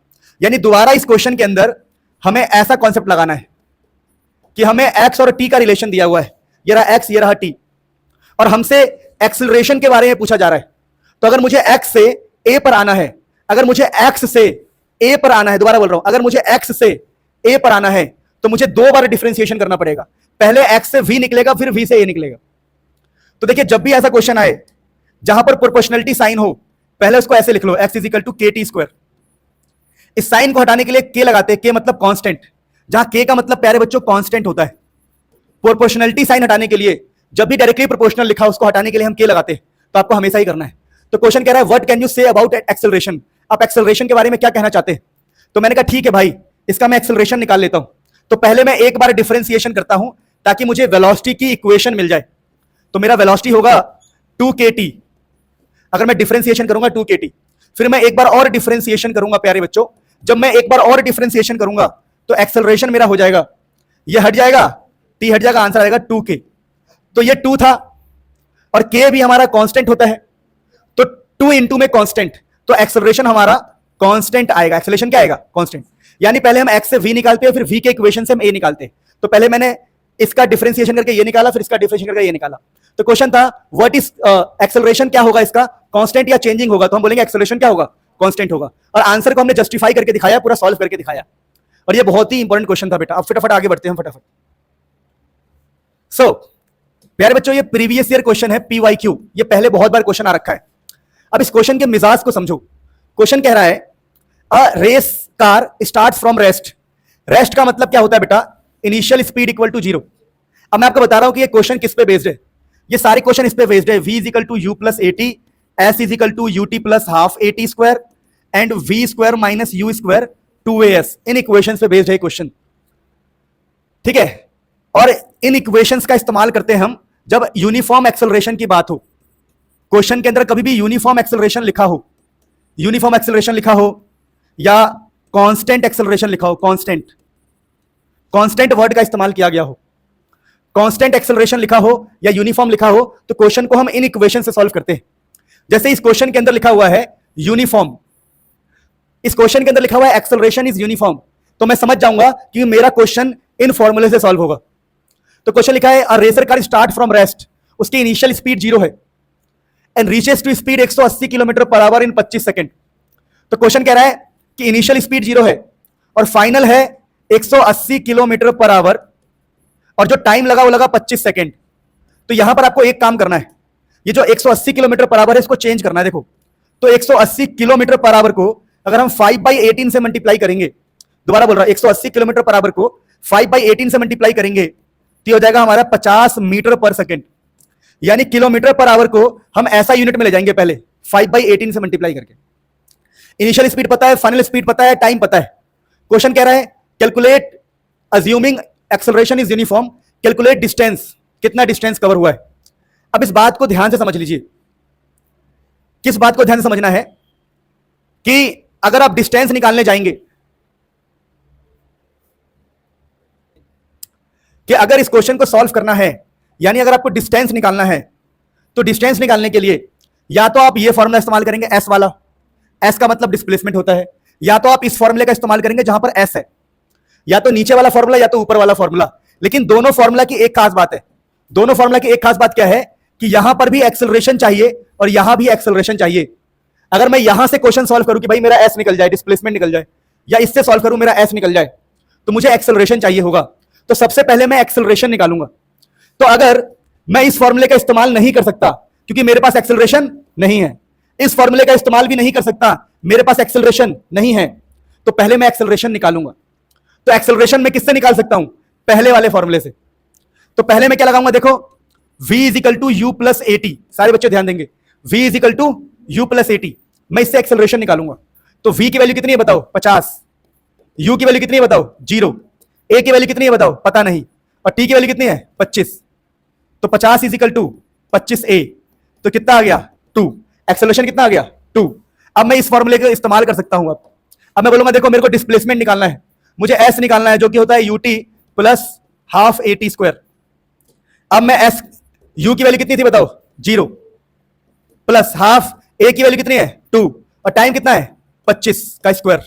यानी दोबारा इस क्वेश्चन के अंदर हमें ऐसा कॉन्सेप्ट लगाना है कि हमें x और t का रिलेशन दिया हुआ है, ये रहा x, ये रहा t, और हमसे एक्सेलरेशन के बारे में पूछा जा रहा है। तो अगर मुझे x से a पर आना है, अगर मुझे x से a पर आना है, दोबारा बोल रहा हूं, अगर मुझे x से a पर आना है तो मुझे दो बार डिफरेंशिएशन करना पड़ेगा। पहले x से v निकलेगा, फिर v से a निकलेगा। तो देखिए जब भी ऐसा क्वेश्चन आए जहां पर प्रोपोर्शनलिटी साइन हो, पहले उसको ऐसे लिख लो, x इज इक्वल टू के टी स्क्वायर। इस साइन को हटाने के लिए के लगाते हैं, के मतलब कांस्टेंट, जहां के का मतलब प्यारे बच्चों कांस्टेंट होता है। प्रोपोर्शनलिटी साइन हटाने के लिए जब भी डायरेक्टली प्रोपोर्शनल लिखा उसको हटाने के लिए हम के लगाते हैं, तो आपको हमेशा ही करना है। तो क्वेश्चन कह रहा है what can you say about acceleration, आप एक्सेलरेशन के बारे में क्या कहना चाहते हैं। तो मैंने कहा ठीक है भाई, इसका मैं एक्सेलरेशन निकाल लेता हूं। तो पहले मैं एक बार डिफरेंशिएशन करता हूं ताकि मुझे वेलोसिटी की इक्वेशन मिल जाए। तो मेरा वेलोसिटी होगा 2kt, अगर मैं डिफरेंशिएशन करूंगा 2kt। फिर मैं एक बार और डिफरेंशिएशन करूंगा प्यारे बच्चों, जब मैं एक बार और डिफरेंशिएशन करूंगा तो एक्सेलरेशन मेरा हो जाएगा, ये हट जाएगा, t हट जाएगा, आंसर आएगा 2k। तो ये 2 था और k भी हमारा कांस्टेंट होता है, तो 2 इंटू में कांस्टेंट, तो एक्सेलरेशन हमारा कांस्टेंट आएगा। एक्सेलरेशन क्या आएगा? कांस्टेंट। यानी पहले हम x से v निकालते हैं, फिर v के इक्वेशन से हम a निकालते हैं। तो पहले मैंने इसका डिफरेंशिएशन करके ये निकाला, फिर इसका डिफरेंशिएशन करके ये निकाला। तो क्वेश्चन था व्हाट इज एक्सेलरेशन, क्या होगा इसका, कांस्टेंट या चेंजिंग होगा। तो हम बोलेंगे एक्सेलरेशन क्या होगा, कांस्टेंट होगा। और आंसर को हमने जस्टिफाई करके दिखाया, पूरा सॉल्व करके दिखाया। और ये बहुत ही इंपॉर्टेंट क्वेश्चन था बेटा। अब फटाफट आगे बढ़ते हैं फटाफट। सो प्यारे बच्चों, ये प्रीवियस ईयर क्वेश्चन है, PYQ, ये पहले बहुत बार क्वेश्चन आ रखा है। अब इस क्वेश्चन के मिजाज को समझो। क्वेश्चन कह रहा है a race car start from rest. Rest का मतलब क्या होता है बेटा, इनिशियल स्पीड इक्वल टू 0। अब मैं आपको बता रहा हूं कि ये क्वेश्चन किस पे बेस्ड है। ये सारे क्वेश्चन इस पे बेस्ड है, v is equal to u plus a t, s is equal to u t plus half a t square and v square minus u square 2as। इन इक्वेशंस पे बेस्ड है क्वेश्चन, ठीक है। और इन इक्वेशंस का इस्तेमाल करते हैं हम जब यूनिफॉर्म एक्सेलरेशन की बात हो। क्वेश्चन के अंदर कभी भी यूनिफॉर्म एक्सेलरेशन लिखा हो, यूनिफॉर्म एक्सेलरेशन लिखा हो या कांस्टेंट एक्सेलरेशन लिखा हो, कांस्टेंट, कांस्टेंट वर्ड का इस्तेमाल किया गया हो, कांस्टेंट एक्सेलरेशन लिखा हो या यूनिफॉर्म लिखा हो, तो क्वेश्चन को हम इन इक्वेशन से सॉल्व करते हैं। जैसे इस क्वेश्चन के अंदर लिखा हुआ है यूनिफॉर्म, इस क्वेश्चन के अंदर लिखा हुआ है एक्सेलरेशन इज यूनिफॉर्म, तो मैं समझ जाऊंगा कि मेरा क्वेश्चन इन फॉर्मूले से सॉल्व होगा। तो क्वेश्चन लिखा है a racer car start from rest, उसकी इनिशियल स्पीड 0 है and reaches to speed 180 kilometre per hour in 25 second. तो क्वेश्चन कह रहा है कि इनिशियल स्पीड 0 है और फाइनल है 180 किलोमीटर पर आवर, और जो टाइम लगा वो लगा 25 सेकंड। तो यहां पर आपको एक काम करना है, ये जो 180 किलोमीटर पर आवर है इसको चेंज करना है। देखो, तो 180 किलोमीटर पर आवर को अगर हम 5/18 से मल्टीप्लाई करेंगे, दोबारा बोल रहा हूं, 180 किलोमीटर पर आवर को 5/18 से मल्टीप्लाई करेंगे तो हो जाएगा हमारा 50 मीटर पर सेकंड। यानी किलोमीटर पर आवर को हम ऐसा यूनिट में ले जाएंगे, पहले 5/18 से मल्टीप्लाई करके। इनिशियल स्पीड पता है, फाइनल स्पीड पता है, टाइम पता है। क्वेश्चन कह रहा है calculate assuming acceleration is uniform, calculate distance, कितना डिस्टेंस कवर हुआ है। अब इस बात को ध्यान से समझ लीजिए। किस बात को ध्यान से समझना है कि अगर आप डिस्टेंस निकालने जाएंगे, कि अगर इस क्वेश्चन को सॉल्व करना है, यानी अगर आपको डिस्टेंस निकालना है, तो डिस्टेंस निकालने के लिए या तो आप ये फॉर्मूला इस्तेमाल करेंगे एस वाला, एस का मतलब डिस्प्लेसमेंट होता है, या तो आप इस फॉर्मूले का इस्तेमाल करेंगे जहां पर एस है, या तो नीचे वाला फॉर्मूला या तो ऊपर वाला फॉर्मूला। लेकिन दोनों फॉर्मूला की एक खास बात है, दोनों फॉर्मूला की एक खास बात क्या है कि यहां पर भी एक्सेलरेशन चाहिए और यहां भी एक्सेलरेशन चाहिए। अगर मैं यहां से क्वेश्चन सॉल्व करूं कि भाई मेरा एस निकल जाए, डिस्प्लेसमेंट निकल जाए, या इससे सॉल्व करूं मेरा एस निकल जाए, तो मुझे एक्सेलरेशन चाहिए होगा। तो सबसे पहले मैं एक्सेलरेशन निकालूंगा। तो अगर मैं इस फॉर्मूले का इस्तेमाल नहीं कर सकता क्योंकि मेरे पास एक्सेलरेशन नहीं है, इस फॉर्मूले का इस्तेमाल भी नहीं कर सकता, मेरे पास एक्सेलरेशन नहीं है, तो पहले मैं एक्सेलरेशन निकालूंगा। तो एक्सेलरेशन में किससे निकाल सकता हूं? पहले वाले फॉर्मूले से। तो पहले मैं क्या लगाऊंगा, देखो v is equal to u plus a t, सारे बच्चे ध्यान देंगे, v is equal to u plus a t, मैं इससे एक्सेलरेशन निकालूंगा। तो v की वैल्यू कितनी है बताओ, 50, u की वैल्यू कितनी है बताओ, 0, a की वैल्यू कितनी है बताओ, पता नहीं, और t की वैल्यू कितनी है, 25। तो 50 इज इक्वल टू 25a, तो कितना आ गया, 2। एक्सेलरेशन कितना आ गया, 2। अब मैं इस फॉर्मूले का इस्तेमाल कर सकता हूं। अब मैं बोलूंगा देखो मेरे को डिस्प्लेसमेंट निकालना है, मुझे s निकालना है जो कि होता है ut plus half a t square. अब मैं s, u की वैल्यू कितनी थी बताओ, 0, प्लस हाफ a की वैल्यू कितनी है, 2, और टाइम कितना है, 25 का स्क्वायर,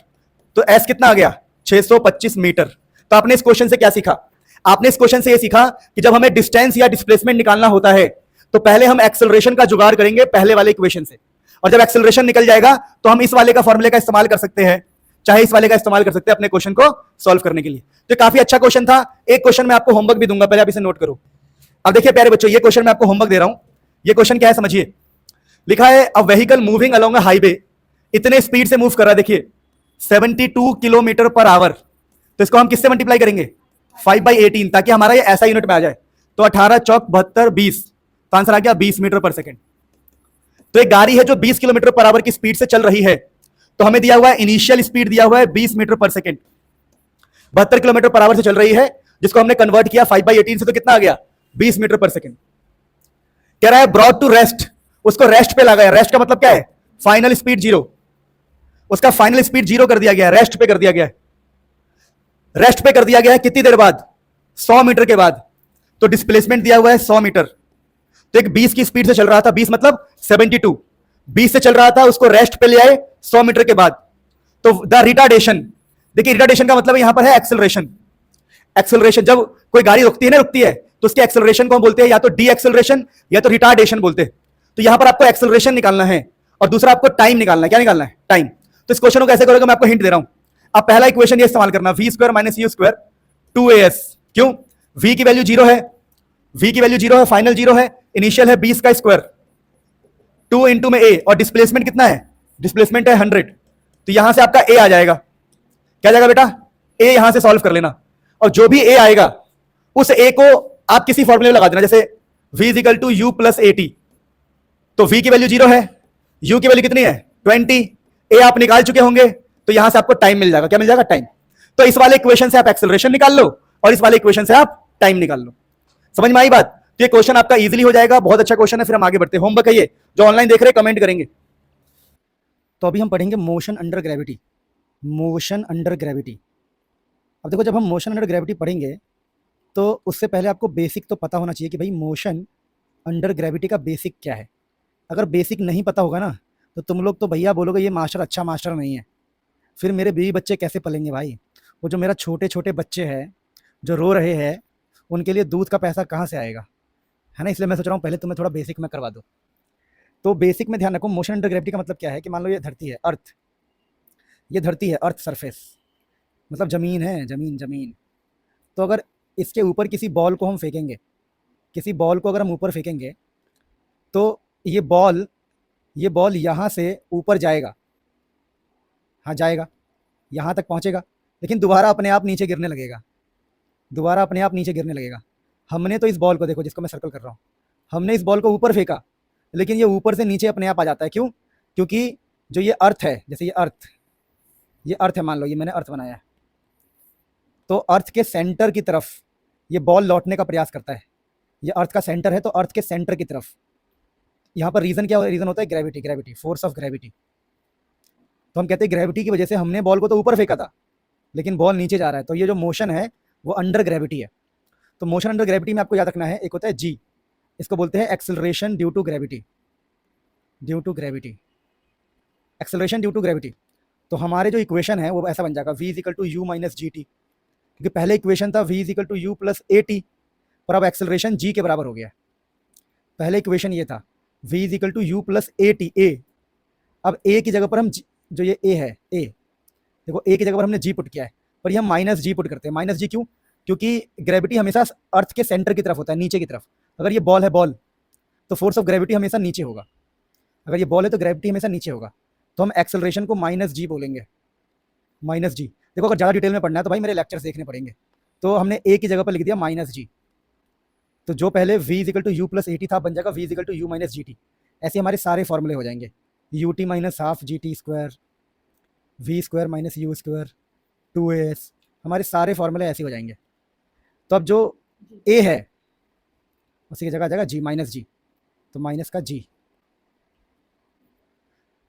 तो s कितना आ गया, 625 मीटर। तो आपने इस क्वेश्चन से क्या सीखा? आपने इस क्वेश्चन से ये सीखा कि जब हमें डिस्टेंस या डिस्प्लेसमेंट निकालना होता है तो पहले हम एक्सेलरेशन का जुगाड़ करेंगे पहले वाले इक्वेशन से, और जब एक्सेलरेशन निकल जाएगा तो हम इस वाले का फॉर्मूले का इस्तेमाल कर सकते हैं, चाहे इस वाले का इस्तेमाल कर सकते हैं अपने क्वेश्चन को सॉल्व करने के लिए। तो काफी अच्छा क्वेश्चन था। एक क्वेश्चन मैं आपको होमवर्क भी दूंगा, पहले आप इसे नोट करो। अब देखिए प्यारे बच्चों, ये क्वेश्चन मैं आपको होमवर्क दे रहा हूं, ये क्वेश्चन क्या है समझिए, लिखा है a vehicle moving along a highway, इतने स्पीड से मूव कर रहा है, देखिए 72 किलोमीटर पर आवर, तो इसको हम किससे मल्टीप्लाई करेंगे 5/18, ताकि हमारा ये ऐसा यूनिट में आ जाए। तो 18 चौक 72 20, तो आंसर आ गया 20 मीटर पर सेकेंड। तो एक गाड़ी है जो 20 किलोमीटर पर आवर की स्पीड से चल रही है, तो हमें दिया हुआ है इनिशियल स्पीड दिया हुआ है 20 मीटर पर सेकेंड, 72 किलोमीटर पर आवर से चल रही है, जिसको हमने कन्वर्ट किया 5/18 से, तो कितना आ गया 20 मीटर पर सेकेंड। कह रहा है ब्रॉड टू रेस्ट, उसको रेस्ट पे लगाया, रेस्ट का मतलब क्या है फाइनल स्पीड जीरो, उसका फाइनल स्पीड जीरो कर दिया गया, रेस्ट पे कर दिया गया है, रेस्ट पे कर दिया गया है कितनी देर बाद 100 मीटर के बाद, तो डिस्प्लेसमेंट दिया हुआ है 100 मीटर, तो एक 20 की स्पीड से चल रहा था, 20 मतलब 72, 20 से चल रहा था, उसको रेस्ट पे ले आए 100 मीटर के बाद, तो द रिटार्डेशन, देखिए रिटार्डेशन का मतलब यहां पर है एक्सेलरेशन, एक्सेलरेशन जब कोई गाड़ी रुकती है ना, रुकती है तो उसके एक्सेलरेशन को हम बोलते हैं या तो डी एक्सेलरेशन या तो रिटार्डेशन बोलते हैं। तो यहां पर आपको एक्सेलरेशन निकालना है और दूसरा आपको टाइम निकालना है, क्या निकालना है टाइम। तो इस क्वेश्चन को कैसे करोगे मैं आपको हिंट दे रहा हूं, अब पहला इक्वेशन ये इस्तेमाल करना, v square minus u square 2as, क्यों v की वैल्यू जीरो है, v की वैल्यू जीरो है, फाइनल जीरो है, इनिशियल है 20 का स्क्वायर, 2 इंटू में a, और डिस्प्लेसमेंट कितना है, डिस्प्लेसमेंट है 100, तो यहां से आपका a आ जाएगा, क्या जाएगा बेटा a, यहां से सॉल्व कर लेना, और जो भी a आएगा उस a को आप किसी फॉर्मूले में लगा देना, जैसे v is equal to u plus a t, तो v की वैल्यू जीरो है, u की वैल्यू कितनी है 20, a आप निकाल चुके होंगे, तो यहां से आपको टाइम मिल जाएगा, क्या मिल जाएगा टाइम। तो इस वाले इक्वेशन से आप एक्सेलरेशन निकाल लो और इस वाले इक्वेशन से आप टाइम निकाल लो, समझ में आई बात। तो ये क्वेश्चन आपका इजीली हो जाएगा, बहुत अच्छा क्वेश्चन है। फिर हम आगे बढ़ते हैं, होमवर्क है ये, जो ऑनलाइन देख रहे हैं कमेंट करेंगे। तो अभी हम पढ़ेंगे motion under gravity, motion under gravity. अब देखो जब हम मोशन अंडर ग्रेविटी पढ़ेंगे तो उससे पहले आपको बेसिक तो पता होना चाहिए कि भाई मोशन अंडर ग्रेविटी का बेसिक क्या है। अगर बेसिक नहीं पता होगा ना तो तुम लोग तो भैया बोलोगे ये मास्टर अच्छा मास्टर नहीं है, फिर मेरे बीवी बच्चे कैसे पलेंगे भाई। वो जो मेरा छोटे छोटे बच्चे हैं जो रो रहे हैं उनके लिए दूध का पैसा कहाँ से आएगा, है ना। इसलिए मैं सोच रहा हूँ पहले तुम्हें थोड़ा बेसिक में करवा दो। तो बेसिक में ध्यान रखो, मोशन अंडर ग्रेविटी का मतलब क्या है कि मान लो ये धरती है, अर्थ, ये धरती है, अर्थ सरफेस मतलब ज़मीन है, ज़मीन ज़मीन। तो अगर इसके ऊपर किसी बॉल को हम फेंकेंगे, किसी बॉल को अगर हम ऊपर फेंकेंगे तो ये बॉल यहाँ से ऊपर जाएगा, हाँ जाएगा, यहाँ तक पहुँचेगा, लेकिन दोबारा अपने आप नीचे गिरने लगेगा, दोबारा अपने आप नीचे गिरने लगेगा। हमने तो इस बॉल को देखो, जिसको मैं सर्कल कर रहा हूँ, हमने इस बॉल को ऊपर फेंका, लेकिन ये ऊपर से नीचे अपने आप आ जाता है। क्यों? क्योंकि जो ये अर्थ है, जैसे ये अर्थ है, मान लो ये मैंने अर्थ बनाया है, तो अर्थ के सेंटर की तरफ ये बॉल लौटने का प्रयास करता है। ये अर्थ का सेंटर है तो अर्थ के सेंटर की तरफ, यहाँ पर रीज़न क्या है, रीज़न होता है gravity, gravity, force of gravity. तो हम कहते हैं ग्रेविटी की वजह से हमने बॉल को तो ऊपर फेंका था लेकिन बॉल नीचे जा रहा है, तो ये जो मोशन है वो अंडर ग्रेविटी है। तो मोशन अंडर ग्रेविटी में आपको याद रखना है, एक होता है जी, इसको बोलते हैं acceleration due to gravity, due to gravity, acceleration due to gravity. तो हमारे जो इक्वेशन है वो ऐसा बन जाएगा v is equal to u minus g t, क्योंकि पहले इक्वेशन था v is equal to u plus a t, और अब एक्सेलरेशन g के बराबर हो गया। पहले इक्वेशन ये था v is equal to u plus a t, a, अब a की जगह पर हम जो ये a है, a देखो a की जगह पर हमने g पुट किया है, पर हम माइनस जी पुट करते हैं। माइनस जी क्यों? क्योंकि ग्रेविटी हमेशा अर्थ के सेंटर की तरफ होता है, नीचे की तरफ। अगर ये बॉल है, बॉल, तो फोर्स ऑफ ग्रेविटी हमेशा नीचे होगा, अगर ये बॉल है तो ग्रेविटी हमेशा नीचे होगा, तो हम एक्सेलरेशन को माइनस जी बोलेंगे, माइनस जी। देखो अगर ज़्यादा डिटेल में पढ़ना है तो भाई मेरे लेक्चर्स देखने पड़ेंगे। तो हमने a की जगह पर लिख दिया माइनस जी, तो जो पहले v is equal to u plus a t था बन जाएगा v is equal to u minus g t. ऐसे हमारे सारे फॉर्मूले हो जाएंगे, u t minus half g t square, v square minus u square, 2as, हमारे सारे फॉर्मूले ऐसे हो जाएंगे। तो अब जो a है उसी की जगह आ जाएगा g माइनस जी, तो माइनस का g।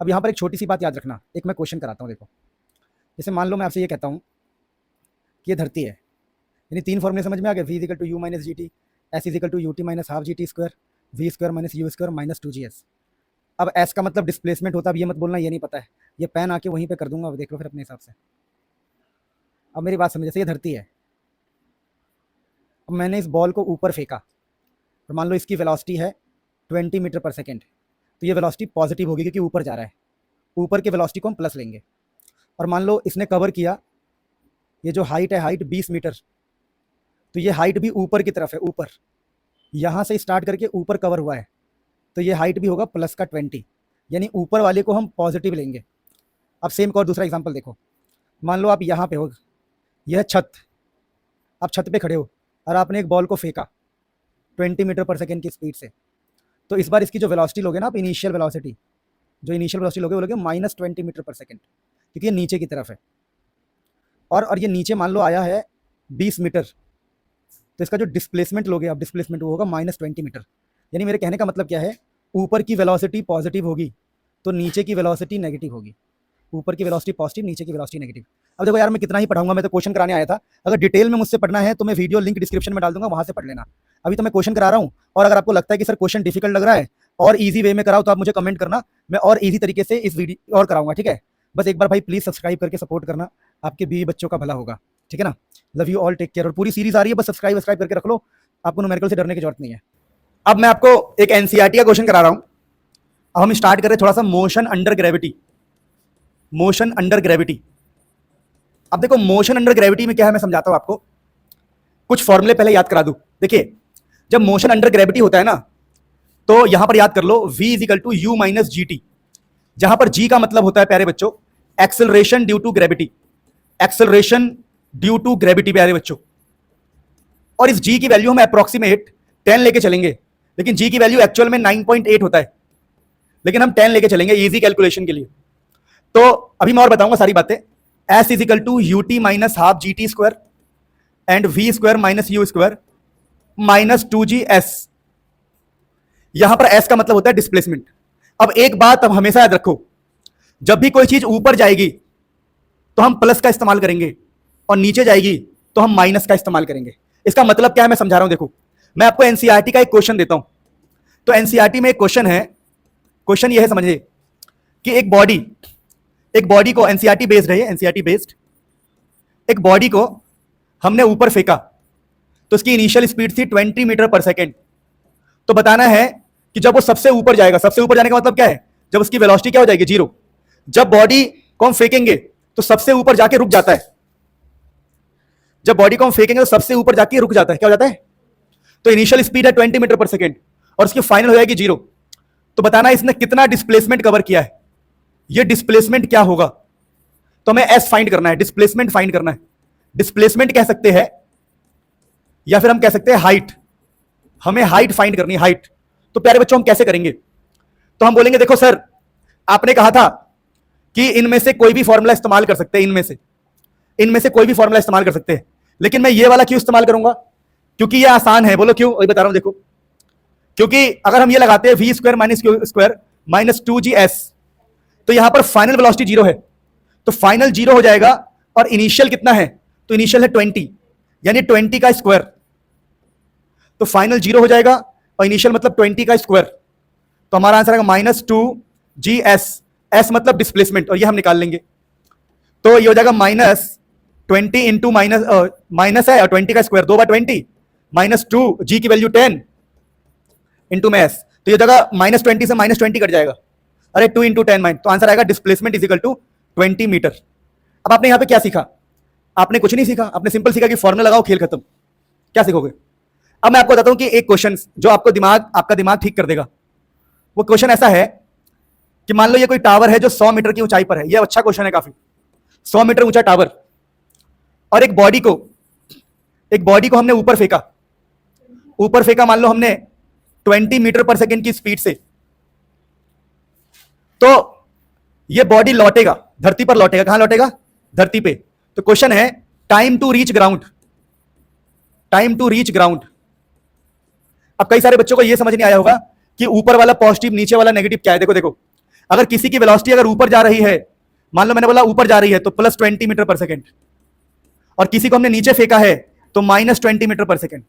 अब यहाँ पर एक छोटी सी बात याद रखना, एक मैं क्वेश्चन कराता हूँ। देखो जैसे मान लो मैं आपसे ये कहता हूँ कि ये धरती है, यानी तीन फॉर्मूले समझ में आ गए, v is equal to u minus g t, s is equal to u t minus half g t square, v square minus u square minus 2g's। अब s का मतलब डिस्प्लेसमेंट होता है, अब ये मत बोलना ये नहीं पता है, ये पेन आके वहीं पे कर दूंगा, अब देख लो फिर अपने हिसाब से। अब मेरी बात समझ, जैसे ये धरती है, अब मैंने इस बॉल को ऊपर फेंका और मान लो इसकी वेलोसिटी है 20 मीटर पर सेकेंड, तो ये वेलोसिटी पॉजिटिव होगी क्योंकि ऊपर जा रहा है, ऊपर की वेलोसिटी को हम प्लस लेंगे। और मान लो इसने कवर किया, ये जो हाइट है, हाइट 20 मीटर, तो ये हाइट भी ऊपर की तरफ है, ऊपर, यहाँ से स्टार्ट करके ऊपर कवर हुआ है, तो ये हाइट भी होगा प्लस का 20, यानी ऊपर वाले को हम पॉजिटिव लेंगे। अब सेम का और दूसरा एग्जांपल देखो, मान लो आप यहाँ पे हो, यह छत, आप छत पे खड़े हो और आपने एक बॉल को फेंका 20 मीटर पर सेकेंड की स्पीड से, तो इस बार इसकी जो वेलोसिटी लोगे ना आप, इनिशियल वेलोसिटी, जो इनिशियल वेलोसिटी लोगे वो लोगे -20 मीटर पर सेकेंड, क्योंकि ये नीचे की तरफ है और ये नीचे मान लो आया है 20 मीटर, तो इसका जो डिस्प्लेसमेंट लोगे आप, डिस्प्लेसमेंट वो होगा -20 मीटर। यानी मेरे कहने का मतलब क्या है, ऊपर की वेलोसिटी पॉजिटिव होगी तो नीचे की वेलोसिटी नेगेटिव होगी, ऊपर की वेलोसिटी पॉजिटिव, नीचे की वेलोसिटी नेगेटिव। अब देखो यार, मैं कितना ही पढ़ाऊंगा, मैं तो क्वेश्चन कराने आया था। अगर डिटेल में मुझसे पढ़ना है तो मैं वीडियो लिंक डिस्क्रिप्शन में डाल दूंगा, वहां से पढ़ लेना। अभी तो मैं क्वेश्चन करा रहा हूँ, और अगर आपको लगता है कि सर क्वेश्चन डिफिकल्ट लग रहा है और ईजी वे में कराओ तो आप मुझे कमेंट करना, मैं और ईजी तरीके से इस वीडियो और कराऊंगा, ठीक है। बस एक बार भाई प्लीज सब्सक्राइब करके सपोर्ट करना, आपके बीवी बच्चों का भला होगा, ठीक है ना। Love you all, take care. और पूरी सीरीज आ रही है, बस सब्सक्राइब करके रख लो, आपको न्यूमेरिकल से डरने की जरूरत नहीं है। अब मैं आपको एक एनसीईआरटी का क्वेश्चन करा रहा हूं। अब हम स्टार्ट करें थोड़ा सा motion under gravity. Motion under gravity, अब देखो मोशन अंडर ग्रेविटी में क्या है मैं समझाता हूं आपको। कुछ फॉर्मूले पहले याद करा दूं। देखिए, जब मोशन अंडर ग्रेविटी होता है ना, तो यहां पर याद कर लो v = u - gt, जहां पर g का मतलब होता है प्यारे बच्चों acceleration due to gravity, acceleration due to gravity प्यारे बच्चों। और इस g की वैल्यू हम अप्रोक्सीमेट 10 लेके चलेंगे, लेकिन g की वैल्यू एक्चुअल में 9.8 होता है, लेकिन हम 10 लेके चलेंगे इजी कैलकुलेशन के लिए। तो अभी मैं और बताऊंगा सारी बातें। s = ut - ½ gt² and v² - u² -2gs। यहां पर s का मतलब होता है डिस्प्लेसमेंट। अब एक बात अब हमेशा याद रखो, जब भी कोई चीज ऊपर जाएगी तो हम प्लस का इस्तेमाल करेंगे और नीचे जाएगी तो हम माइनस का इस्तेमाल करेंगे। इसका मतलब क्या है मैं समझा रहा हूं। देखो, मैं आपको एनसीईआरटी का एक क्वेश्चन देता हूं। तो एनसीईआरटी में एक क्वेश्चन है, क्वेश्चन ये है समझिए कि एक बॉडी को, एनसीईआरटी बेस्ड है, एनसीईआरटी बेस्ड, एक बॉडी को हमने ऊपर फेंका तो उसकी इनिशियल स्पीड थी 20 मीटर पर सेकेंड। तो बताना है कि जब वो सबसे ऊपर जाएगा, सबसे ऊपर जाने का मतलब क्या है, जब उसकी वेलोसिटी क्या हो जाएगी, 0। जब बॉडी को हम फेंकेंगे तो सबसे ऊपर जाके रुक जाता है, जब बॉडी को हम फेंकेंगे तो सबसे ऊपर जाके रुक जाता है, क्या हो जाता है। तो इनिशियल स्पीड है 20 मीटर पर सेकेंड और उसकी फाइनल हो जाएगी 0। तो बताना इसने कितना डिस्प्लेसमेंट कवर किया है, ये डिस्प्लेसमेंट क्या होगा। तो हमें एस फाइंड करना है, डिस्प्लेसमेंट फाइंड करना है। डिस्प्लेसमेंट कह सकते हैं या फिर हम कह सकते हैं हाइट, हमें हाइट फाइंड करनी है, हाइट। तो प्यारे बच्चों हम कैसे करेंगे, तो हम बोलेंगे देखो सर आपने कहा था कि इनमें से कोई भी फॉर्मूला इस्तेमाल कर सकते हैं, इनमें से कोई भी फॉर्मूला इस्तेमाल कर सकते हैं, लेकिन मैं ये वाला क्यों इस्तेमाल करूंगा, क्योंकि ये आसान है। बोलो क्यों, वही बता रहा हूं। देखो, क्योंकि अगर हम ये लगाते हैं v² - -2gs, तो यहां पर फाइनल वेलोसिटी 0 है, तो फाइनल 0 हो जाएगा और इनिशियल कितना है, तो इनिशियल है 20, यानी 20 का स्क्वायर। तो फाइनल 0 हो जाएगा और इनिशियल मतलब 20 का स्क्वायर। तो हमारा आंसर आएगा -2gs, s मतलब डिस्प्लेसमेंट, और ये हम निकाल लेंगे। तो ये हो जाएगा -20 इंटू माइनस है और 20 का स्क्वायर 2/20 -2, g की वैल्यू 10 इंटू में s, तो ये जगह -20 से -20 कट जाएगा। अरे 2 इंटू 10 तो आंसर आएगा displacement is equal to 20 metre. अब आपने यहां पे क्या सीखा, आपने कुछ नहीं सीखा, आपने सिंपल सीखा कि फॉर्मूला लगाओ, खेल खत्म। क्या सीखोगे। अब मैं आपको बताता हूं कि एक क्वेश्चन जो आपका दिमाग ठीक कर देगा। वो क्वेश्चन ऐसा है कि मान लो ये कोई टावर है जो 100 मीटर की ऊंचाई पर है। ये अच्छा क्वेश्चन है काफी। 100 मीटर ऊंचा टावर, और एक बॉडी को हमने ऊपर फेंका मान लो हमने 20 मीटर पर सेकेंड की स्पीड से। तो ये बॉडी लौटेगा, धरती पर लौटेगा। कहां लौटेगा, धरती पे। तो क्वेश्चन है टाइम टू रीच ग्राउंड, अब कई सारे बच्चों को यह समझ नहीं आया होगा कि ऊपर वाला पॉजिटिव नीचे वाला नेगेटिव क्या है। देखो, अगर किसी की वेलोसिटी अगर ऊपर जा रही है, मान लो मैंने बोला ऊपर जा रही है तो +20 मीटर पर सेकेंड, और किसी को हमने नीचे फेंका है तो -20 मीटर पर सेकेंड।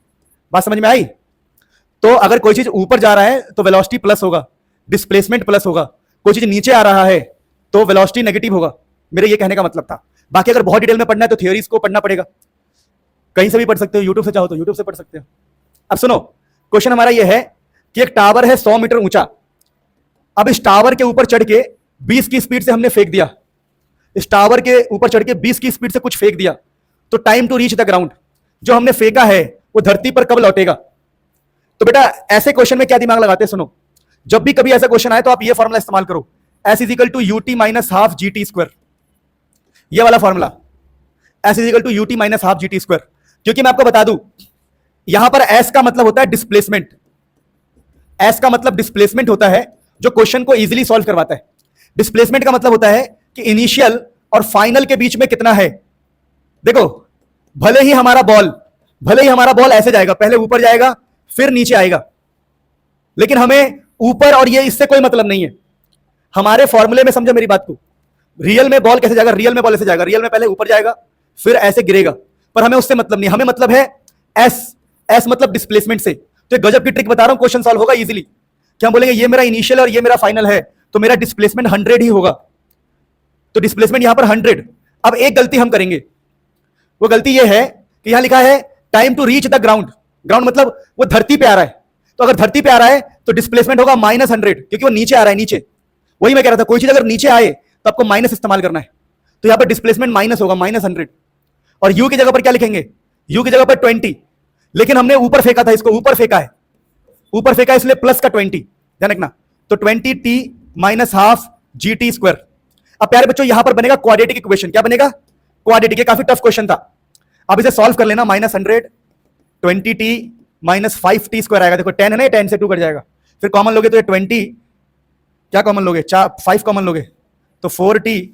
बात समझ में आई। तो अगर कोई चीज ऊपर जा रहा है तो वेलोसिटी प्लस होगा, डिस्प्लेसमेंट प्लस होगा। कोई चीज नीचे आ रहा है तो वेलोसिटी नेगेटिव होगा। मेरे ये कहने का मतलब था। बाकी अगर बहुत डिटेल में पढ़ना है तो थियोरीज को पढ़ना पड़ेगा, कहीं से भी पढ़ सकते हो, यूट्यूब से चाहो तो यूट्यूब से पढ़ सकते हो। अब सुनो, क्वेश्चन हमारा यह है कि एक टावर है 100 मीटर ऊंचा। अब इस टावर के ऊपर चढ़ के 20 की स्पीड से हमने फेंक दिया, इस टावर के ऊपर चढ़ के 20 की स्पीड से कुछ फेंक दिया। तो time to reach the ground, जो हमने फेंका है वो धरती पर कब लौटेगा। तो बेटा ऐसे क्वेश्चन में क्या दिमाग लगाते हैं, सुनो, जब भी कभी ऐसा क्वेश्चन आए तो आप ये फॉर्मूला इस्तेमाल करो, s is equal to u t minus half g t square, ये वाला formula, s is equal to u t minus half g t square. क्योंकि मैं आपको बता दूं, यहां पर एस का मतलब होता है डिस्प्लेसमेंट, एस का मतलब डिस्प्लेसमेंट होता है, जो क्वेश्चन को इजीली सॉल्व करवाता है। डिस्प्लेसमेंट का मतलब होता है कि इनिशियल और फाइनल के बीच में कितना है। देखो, भले ही हमारा बॉल ऐसे जाएगा, पहले ऊपर जाएगा फिर नीचे आएगा, लेकिन हमें ऊपर और ये इससे कोई मतलब नहीं है। हमारे फॉर्मूले में समझो मेरी बात को, रियल में बॉल कैसे जाएगा, रियल में बॉल ऐसे जाएगा, रियल में पहले ऊपर जाएगा फिर ऐसे गिरेगा, पर हमें उससे मतलब नहीं, हमें मतलब है एस मतलब डिस्प्लेसमेंट से। तो गजब की ट्रिक बता रहा हूं, क्वेश्चन सॉल्व होगा इजीली। क्या बोलेंगे, ये मेरा इनिशियल और ये मेरा फाइनल है, तो मेरा डिस्प्लेसमेंट 100 ही होगा, तो डिस्प्लेसमेंट यहां पर 100। अब एक गलती हम करेंगे, वो गलती ये है कि यहां लिखा है time to reach the ground, ground मतलब वो धरती पे आ रहा है, तो अगर धरती पे आ रहा है तो डिस्प्लेसमेंट होगा -100, क्योंकि वो नीचे आ रहा है, नीचे। वही मैं कह रहा था, कोई चीज अगर नीचे आए तो आपको माइनस इस्तेमाल करना है, तो यहां पर डिस्प्लेसमेंट माइनस होगा -100। और यू की जगह पर क्या लिखेंगे, यू की जगह पर 20, लेकिन हमने ऊपर फेंका था, इसको ऊपर फेंका है, ऊपर फेंका इसलिए प्लस का 20, ध्यान रखना। तो 20t minus half g t square. अब प्यारे बच्चों यहां पर बनेगा क्वाड्रेटिक इक्वेशन, क्या बनेगा, क्वाड्रेटिक। ये काफी टफ क्वेश्चन था, अब इसे सॉल्व कर लेना। -100 20t माइनस 5t स्क्वायर आएगा, देखो 10 है ना, 10 से 2 कट जाएगा, फिर कॉमन लोगे तो ये 20, क्या कॉमन लोगे, 5 कॉमन लोगे तो 4t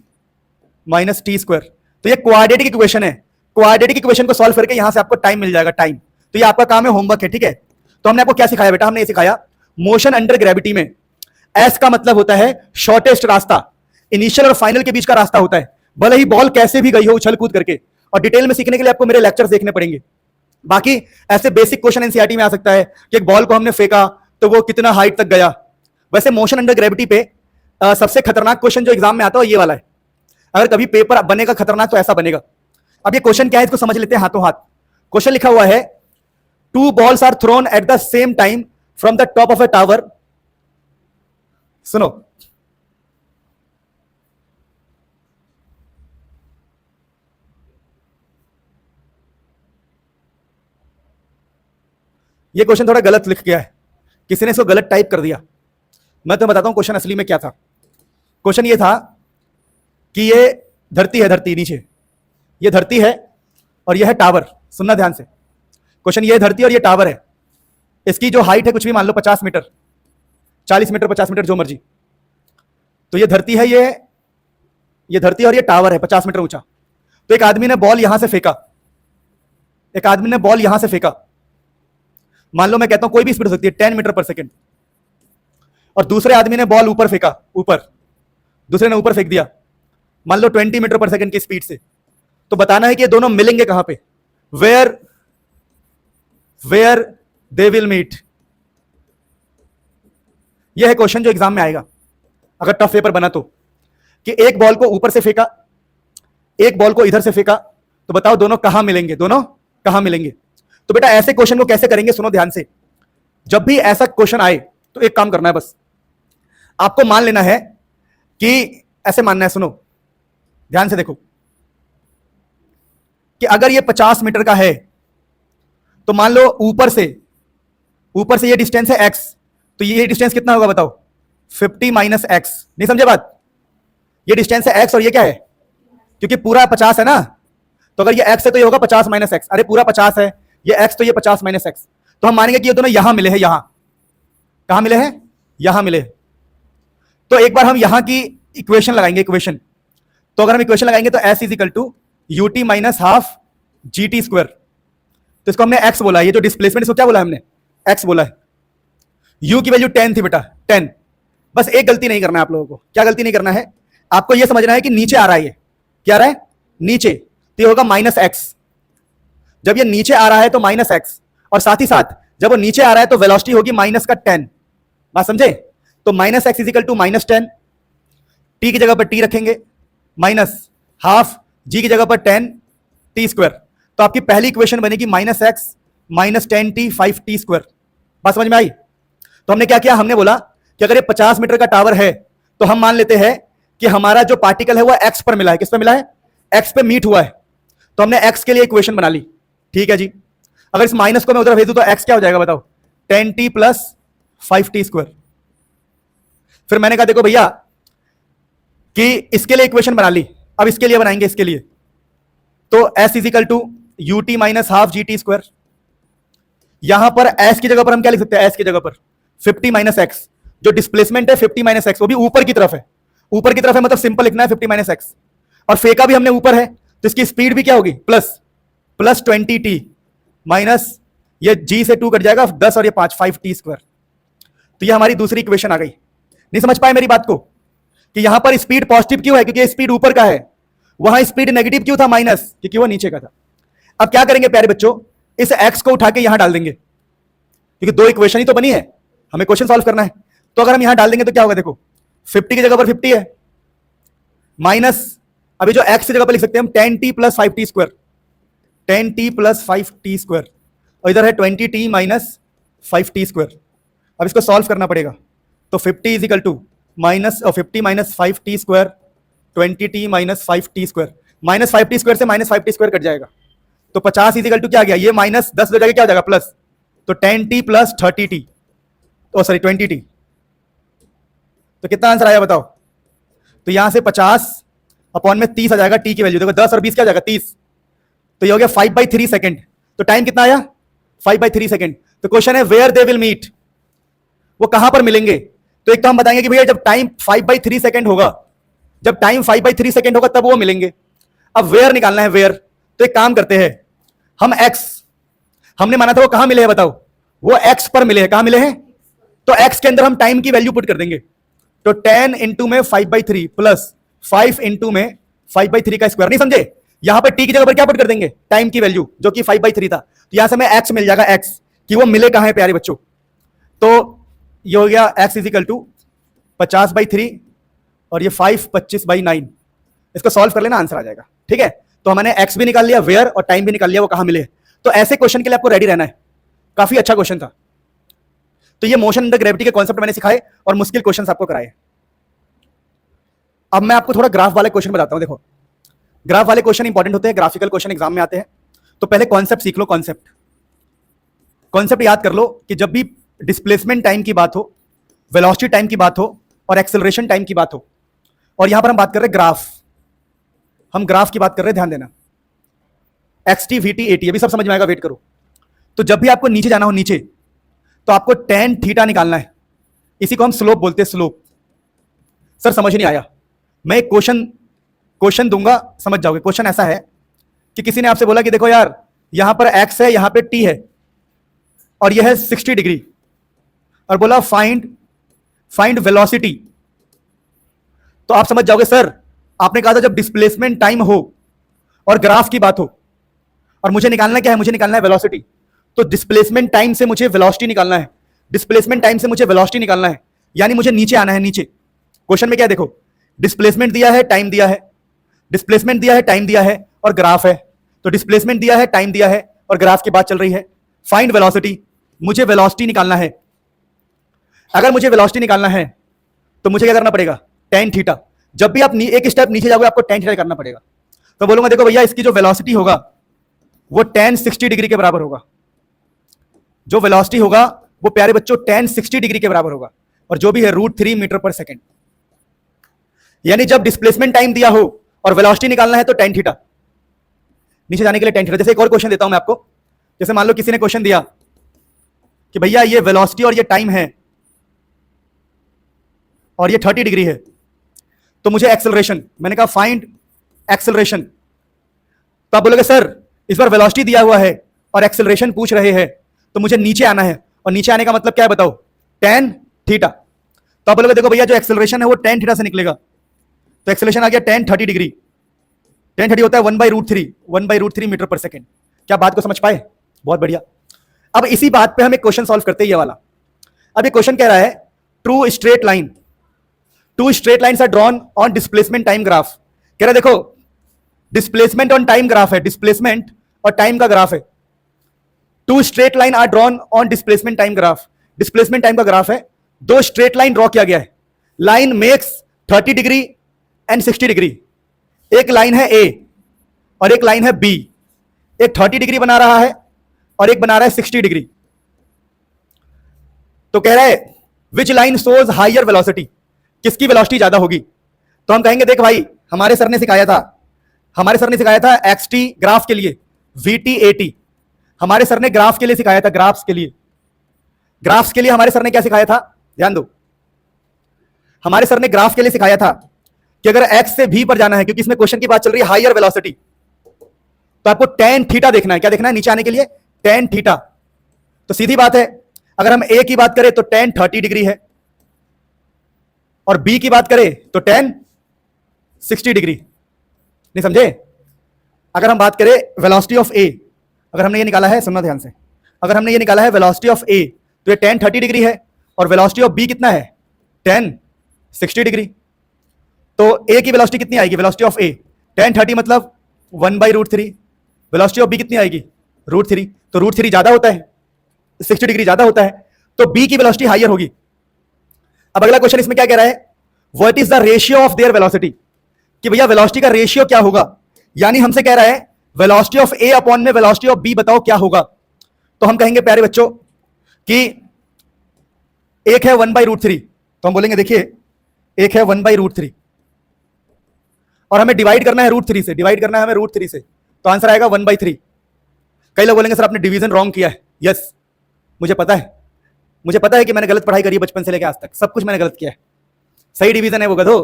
माइनस टी स्क्वायर। तो ये क्वाड्रेटिक इक्वेशन है, क्वाड्रेटिक इक्वेशन को सॉल्व करके यहां से आपको टाइम मिल जाएगा, टाइम। तो ये आपका काम है, होमवर्क है, ठीक है। तो हमने आपको क्या सिखाया बेटा, हमने ये सिखाया मोशन अंडर ग्रेविटी में एस का मतलब होता है शॉर्टेस्ट रास्ता, इनिशियल और फाइनल के बीच का रास्ता होता है, भले ही बॉल कैसे भी गई हो उछल कूद करके। और डिटेल में सीखने के लिए आपको मेरे लेक्चर्स देखने पड़ेंगे। बाकी ऐसे बेसिक क्वेश्चन एनसीईआरटी में आ सकता है कि एक बॉल को हमने फेंका तो वो कितना हाइट तक गया। वैसे मोशन अंडर ग्रेविटी पे सबसे खतरनाक क्वेश्चन जो एग्जाम में आता है ये वाला है, अगर कभी पेपर बनेगा खतरनाक तो ऐसा बनेगा। अब ये क्वेश्चन क्या है इसको समझ लेते हैं हाथों हाथ। क्वेश्चन लिखा हुआ है 2 balls are thrown at the same time from the top of a tower. सुनो, ये क्वेश्चन थोड़ा गलत लिख गया है, किसी ने इसको गलत टाइप कर दिया। मैं तो बताता हूं क्वेश्चन असली में क्या था। क्वेश्चन ये था कि ये धरती है, धरती नीचे, ये धरती है और ये है टावर। सुनना ध्यान से, क्वेश्चन ये धरती और ये टावर है, इसकी जो हाइट है कुछ भी मान लो 50 मीटर, 40 मीटर, 50 मीटर जो मर्जी। तो ये धरती है, ये धरती और ये टावर है 50 मीटर ऊंचा। तो एक आदमी ने बॉल यहां से फेंका, एक आदमी ने बॉल यहां से फेंका, मान लो मैं कहता हूं कोई भी स्पीड हो सकती है 10 मीटर पर सेकेंड, और दूसरे आदमी ने बॉल ऊपर फेंका, ऊपर, दूसरे ने ऊपर फेंक दिया मान लो 20 मीटर पर सेकेंड की स्पीड से। तो बताना है कि ये दोनों मिलेंगे कहां पे, वेयर दे विल मीट। यह है क्वेश्चन जो एग्जाम में आएगा अगर टफ पेपर बना तो, कि एक बॉल को ऊपर से फेंका, एक बॉल को इधर से फेंका, तो बताओ दोनों कहां मिलेंगे, दोनों कहां मिलेंगे। तो बेटा ऐसे क्वेश्चन को कैसे करेंगे, सुनो ध्यान से। जब भी ऐसा क्वेश्चन आए तो एक काम करना है, बस आपको मान लेना है कि ऐसे मानना है, सुनो ध्यान से देखो, कि अगर ये 50 मीटर का है तो मान लो ऊपर से ये डिस्टेंस है x, तो ये डिस्टेंस कितना होगा बताओ, 50 माइनस x। नहीं समझे बात, ये डिस्टेंस है x और ये क्या है, क्योंकि पूरा 50 है ना, तो अगर ये x है तो ये होगा 50 माइनस x। अरे पूरा 50 है, ये x तो ये 50 माइनस x। तो हम मानेंगे कि ये दोनों यहां मिले हैं, यहां कहां मिले हैं, यहां मिले। तो एक बार हम यहां की इक्वेशन लगाएंगे, इक्वेशन। तो अगर हम इक्वेशन लगाएंगे तो s is equal to u t minus half g t square. तो इसको हमने x बोला है, ये जो डिस्प्लेसमेंट इसको क्या बोला है हमने, x बोला है। u की वैल्यू 10 थी बेटा, 10। बस एक गलती नहीं करना है आप लोगों को, क्या गलती नहीं करना है, आपको यह समझना है कि नीचे आ रहा है, ये क्या आ रहा है नीचे, तो ये होगा -x। जब ये नीचे आ रहा है तो -x, और साथ ही साथ जब वो नीचे आ रहा है तो वेलोसिटी होगी माइनस का 10। बात समझे, तो -x is equal to -10, t की जगह पर t रखेंगे, माइनस हाफ g की जगह पर 10 t स्क्वायर। तो आपकी पहली इक्वेशन बनेगी -x minus 10t 5t square. बात समझ में आई। तो हमने क्या किया, हमने बोला कि अगर ये 50 मीटर का टावर है तो हम मान लेते हैं कि हमारा जो पार्टिकल है वो x पर मिला है। किस पर मिला है, x पे मीट हुआ है। तो हमने x के लिए इक्वेशन बना ली, ठीक है जी। अगर इस माइनस को मैं उधर भेज दूं तो x क्या हो जाएगा बताओ, 10t प्लस 5t स्क्वायर। फिर मैंने कहा देखो भैया कि इसके लिए इक्वेशन बना ली, अब इसके लिए बनाएंगे, इसके लिए तो s is equal to u t minus half g t square. यहां पर s की जगह पर हम क्या लिख सकते हैं, s की जगह पर 50 माइनस एक्स, जो डिस्प्लेसमेंट है 50 माइनस एक्स, वो भी ऊपर की तरफ है, ऊपर की तरफ है मतलब सिंपल लिखना है 50 माइनस एक्स, और फेंका भी हमने ऊपर है तो इसकी स्पीड भी क्या होगी प्लस 20t माइनस ये g से 2 कट जाएगा 10 और ये 5 t स्क्वायर। तो ये हमारी दूसरी इक्वेशन आ गई। नहीं समझ पाए मेरी बात को कि यहां पर स्पीड पॉजिटिव क्यों है, क्योंकि स्पीड ऊपर का है, वहां स्पीड नेगेटिव क्यों था माइनस, क्योंकि वो नीचे का था। अब क्या करेंगे प्यारे बच्चों, इस x को उठा के यहां डाल देंगे, क्योंकि दो इक्वेशन ही तो बनी है, हमें क्वेश्चन सॉल्व करना है। तो अगर हम यहां डाल देंगे तो क्या होगा, देखो 50 की जगह पर 50 है माइनस, अभी जो x की जगह पर लिख सकते हैं हम 10t plus 5t square, 10t plus 5t square, और इधर है 20t माइनस 5t स्क्वायर। अब इसको सॉल्व करना पड़ेगा, तो 50 is equal to minus 50 minus 5t square 20t minus 5t square, minus 5t square से माइनस 5t स्क्वायर कट जाएगा, तो 50 इजिकल टू क्या आ गया, ये माइनस 10 हो जाएगा, क्या हो जाएगा प्लस, तो 10t प्लस 30t, तो सॉरी 20t। तो कितना आंसर आया बताओ, तो यहां से 50 अपॉन में 30 आ जाएगा, टी की वैल्यू देखो 10 और 20 क्या हो जाएगा 30, तो ये हो गया 5/3 सेकंड। तो टाइम कितना आया 5/3 सेकंड। तो क्वेश्चन है वेयर दे विल मीट, वो कहां पर मिलेंगे। तो एक तो हम बताएंगे कि भैया जब टाइम 5/3 सेकंड होगा, जब टाइम 5/3 सेकंड होगा तब वो मिलेंगे। अब वेयर निकालना है, वेयर, तो एक काम करते हैं हम x, हमने माना था वो कहां मिले हैं बताओ, वो x पर मिले हैं, कहां मिले हैं, तो x के अंदर हम टाइम की वैल्यू पुट कर देंगे, तो 10 इंटू में 5/3 प्लस 5 इंटू में 5/3 का स्क्वायर, नहीं समझे, यहां पर t की जगह पर क्या पुट कर देंगे, टाइम की वैल्यू जो कि 5/3 था, तो यहां से हमें x मिल जाएगा, x कि वो मिले कहां है प्यारे बच्चों। तो ये हो गया x इजिकल टू 50/3 और ये 5 25/9, इसको सॉल्व कर लेना आंसर आ जाएगा, ठीक है। तो हमने x भी निकाल लिया, वेयर, और टाइम भी निकाल लिया वो कहां मिले। तो ऐसे क्वेश्चन के लिए आपको रेडी रहना है, काफी अच्छा क्वेश्चन था। तो ये मोशन अंडर ग्रेविटी के कॉन्सेप्ट मैंने सिखाए और मुश्किल क्वेश्चन आपको कराए। अब मैं आपको थोड़ा ग्राफ वाले क्वेश्चन बताता हूं। देखो ग्राफ वाले क्वेश्चन इंपॉर्टेंट होते हैं, ग्राफिकल क्वेश्चन एग्जाम में आते हैं। तो पहले कॉन्सेप्ट सीख लो, कॉन्सेप्ट याद कर लो कि जब भी डिस्प्लेसमेंट टाइम की बात हो, वेलोसिटी टाइम की बात हो और एक्सेलरेशन टाइम की बात हो, और यहां पर हम बात कर रहे हैं ग्राफ, हम ग्राफ की बात कर रहे हैं, ध्यान देना, xt vt at अभी सब समझ में आएगा, वेट करो। तो जब भी आपको नीचे जाना हो, नीचे, तो आपको tan थीटा निकालना है, इसी को हम स्लोप बोलते हैं, स्लोप। सर समझ नहीं आया, मैं एक क्वेश्चन दूंगा समझ जाओगे। क्वेश्चन ऐसा है कि किसी ने आपसे बोला कि देखो यार यहां पर x है, यहां पे t है, और यह है 60 डिग्री, और बोला फाइंड वेलोसिटी। तो आप समझ जाओगे सर आपने कहा था जब डिस्प्लेसमेंट टाइम हो और ग्राफ की बात हो, और मुझे निकालना क्या है, मुझे निकालना है वेलोसिटी। तो डिस्प्लेसमेंट टाइम से मुझे वेलोसिटी निकालना है, डिस्प्लेसमेंट टाइम से मुझे वेलोसिटी निकालना है, यानी मुझे नीचे आना है, नीचे। क्वेश्चन में क्या है, देखो डिस्प्लेसमेंट दिया है, टाइम दिया है, डिस्प्लेसमेंट दिया है, टाइम दिया है, और ग्राफ है। तो डिस्प्लेसमेंट दिया है, टाइम दिया है, और ग्राफ की बात चल रही है। फाइंड वेलोसिटी, मुझे वेलोसिटी निकालना है। अगर मुझे वेलोसिटी निकालना है तो मुझे क्या करना पड़ेगा, tan थीटा। जब भी आप एक स्टेप नीचे जाओगे आपको tan थीटा करना पड़ेगा। तो बोलूंगा देखो भैया इसकी जो वेलोसिटी होगा वो tan 60 डिग्री के बराबर होगा, जो वेलोसिटी होगा वो प्यारे बच्चों tan 60 डिग्री के बराबर होगा, और जो भी है √3 मीटर पर सेकंड। यानी जब डिस्प्लेसमेंट टाइम दिया हो और वेलोसिटी निकालना है तो tan थीटा, नीचे जाने के लिए tan थीटा। जैसे एक और क्वेश्चन देता हूं मैं आपको, जैसे मान लो किसी ने क्वेश्चन दिया कि भैया ये वेलोसिटी और ये टाइम है और ये 30 डिग्री है, तो मुझे एक्सेलरेशन, मैंने कहा फाइंड एक्सेलरेशन। तो आप बोलोगे सर इस बार वेलोसिटी दिया हुआ है और एक्सेलरेशन पूछ रहे हैं, तो मुझे नीचे आना है, और नीचे आने का मतलब क्या है बताओ, tan थीटा। तो आप बोलोगे देखो भैया जो एक्सेलरेशन है वो tan थीटा से निकलेगा, तो एक्सेलरेशन आ गया tan 30 डिग्री। tan 30 होता है 1/√3 मीटर पर सेकंड। क्या बात को समझ पाए, बहुत बढ़िया। अब इसी बात पे हम एक क्वेश्चन सॉल्व करते हैं, ये वाला। अब ये क्वेश्चन कह रहा है two straight lines are drawn on displacement time graph. कह रहा है देखो डिस्प्लेसमेंट ऑन टाइम ग्राफ है, डिस्प्लेसमेंट और टाइम का ग्राफ है। Two straight line are drawn on displacement time graph, displacement time का ग्राफ है, दो स्ट्रेट लाइन ड्रॉ किया गया है। Line makes 30 degree and 60 degree. एक लाइन है ए और एक लाइन है बी, एक 30 डिग्री बना रहा है और एक बना रहा है 60 डिग्री। तो कह रहा है which line shows higher velocity, किसकी वेलोसिटी ज्यादा होगी? तो हम कहेंगे देख भाई, हमारे सर ने सिखाया था एक्सटी ग्राफ के लिए, वीटी एटी। हमारे सर ने ग्राफ के लिए सिखाया था, ग्राफ्स के लिए हमारे सर ने क्या सिखाया था? ध्यान दो, हमारे सर ने ग्राफ के लिए सिखाया था कि अगर एक्स से भी पर जाना है, क्योंकि इसमें क्वेश्चन की बात चल रही है हायर वेलोसिटी, तो आपको टेन थीटा देखना है। क्या देखना है नीचे आने के लिए? Tan theta. तो सीधी बात है, अगर हम ए की बात करें तो टेन 30 डिग्री है, और बी की बात करें तो टेन 60 डिग्री। नहीं समझे? अगर हम बात करें वेलोसिटी ऑफ ए, अगर हमने ये निकाला है, सुनना ध्यान से, अगर हमने ये निकाला है वेलोसिटी ऑफ ए, तो ये टेन 30 डिग्री है, और वेलोसिटी ऑफ बी कितना है? Ten 60 degree. तो ए की वेलोसिटी कितनी आएगी? वेलोसिटी ऑफ ए टेन 30 मतलब 1/√3। वेलोसिटी ऑफ बी कितनी आएगी? √3। तो √3 ज्यादा होता है, 60 डिग्री ज्यादा होता है, तो बी की वेलोसिटी हायर होगी। अब अगला क्वेश्चन इसमें क्या कह रहा है? What is the ratio of their velocity, कि भैया वेलोसिटी का रेशियो क्या होगा। यानी हमसे कह रहा है वेलोसिटी ऑफ ए अपॉन में वेलोसिटी ऑफ बी बताओ क्या होगा। तो हम कहेंगे प्यारे बच्चों कि एक है 1/√3, तो हम बोलेंगे देखिए एक है 1/√3, और हमें डिवाइड करना है √3 से, डिवाइड करना है हमें √3 से, तो आंसर आएगा 1/3। कई लोग बोलेंगे सर आपने डिवीजन रॉन्ग किया है। यस, मुझे पता है कि मैंने गलत पढ़ाई करी है बचपन से लेकर आज तक, सब कुछ मैंने गलत किया है। सही डिवीजन है वो गधो।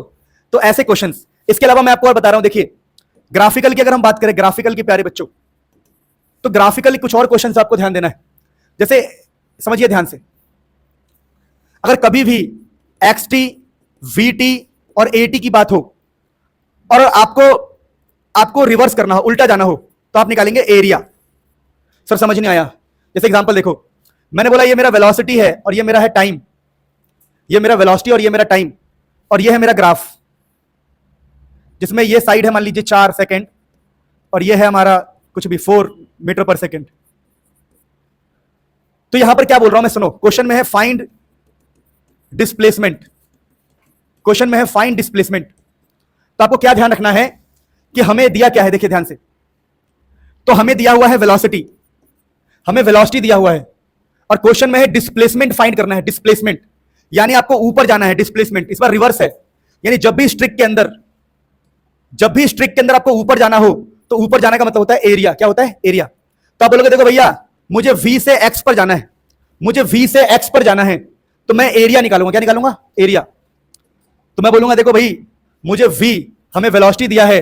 तो ऐसे क्वेश्चंस, इसके अलावा मैं आपको और बता रहा हूं, देखिए ग्राफिकल की अगर हम बात करें, ग्राफिकल की प्यारे बच्चों, तो ग्राफिकल कुछ और क्वेश्चन आपको ध्यान देना है। जैसे समझिए ध्यान से, अगर कभी भी एक्सटी, वीटी और एटी की बात हो, और आपको रिवर्स करना हो, उल्टा जाना हो, तो आप निकालेंगे एरिया। सर समझ नहीं आया। जैसे एग्जांपल देखो, मैंने बोला ये मेरा वेलोसिटी है और ये मेरा है टाइम, ये मेरा वेलोसिटी और ये मेरा टाइम, और ये है मेरा ग्राफ, जिसमें ये साइड है मान लीजिए 4 सेकेंड, और ये है हमारा कुछ भी 4 मीटर पर सेकेंड। तो यहां पर क्या बोल रहा हूं मैं, सुनो। क्वेश्चन में है फाइंड डिस्प्लेसमेंट, क्वेश्चन में है फाइंड डिस्प्लेसमेंट। तो आपको क्या ध्यान रखना है कि हमें दिया क्या है, देखिए ध्यान से। तो हमें दिया हुआ है वेलोसिटी, हमें वेलोसिटी दिया हुआ है, और क्वेश्चन में है डिस्प्लेसमेंट फाइंड करना है। डिस्प्लेसमेंट यानी आपको ऊपर जाना है, डिस्प्लेसमेंट इस बार रिवर्स है। यानी जब भी स्ट्रिक के अंदर आपको ऊपर जाना हो, तो ऊपर जाने का मतलब होता है एरिया। क्या होता है? एरिया। तो आप बोलोगे देखो भैया मुझे v से x पर जाना है, मुझे v से x पर जाना है, तो मैं एरिया निकालूंगा। क्या निकालूंगा? एरिया। तो मैं बोलूंगा देखो भाई मुझे v, हमें वेलोसिटी दिया है,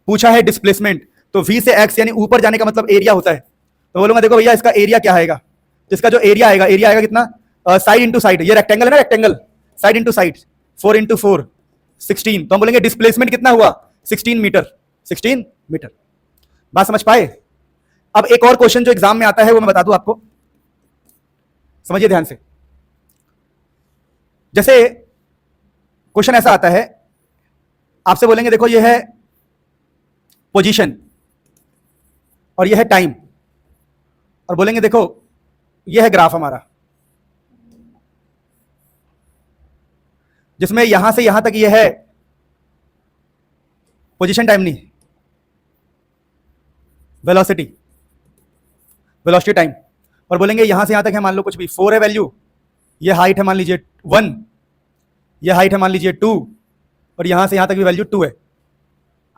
पूछा है डिस्प्लेसमेंट, तो v से x यानी ऊपर जाने का मतलब एरिया होता है। तो बोलूंगा देखो भैया इसका एरिया क्या आएगा, इसका जो एरिया आएगा कितना? साइड इंटू साइड, ये रेक्टेंगल है ना, rectangle, side into side, 4 into 4 16। तो हम बोलेंगे डिस्प्लेसमेंट कितना हुआ? 16 मीटर। 16 मीटर। बात समझ पाए? अब एक और क्वेश्चन जो एग्जाम में आता है वो मैं बता दूं आपको, समझिए ध्यान से। जैसे क्वेश्चन ऐसा आता है, आपसे बोलेंगे देखो ये है पोजीशन और ये है टाइम, और बोलेंगे देखो ये है ग्राफ हमारा, जिसमें यहां से यहां तक ये है पोजीशन, टाइम नहीं, वेलोसिटी टाइम, और बोलेंगे यहां से यहां तक है मान लो कुछ भी 4 है वैल्यू, ये हाइट है मान लीजिए 1, ये हाइट है मान लीजिए 2, और यहां से यहां तक भी वैल्यू 2 है।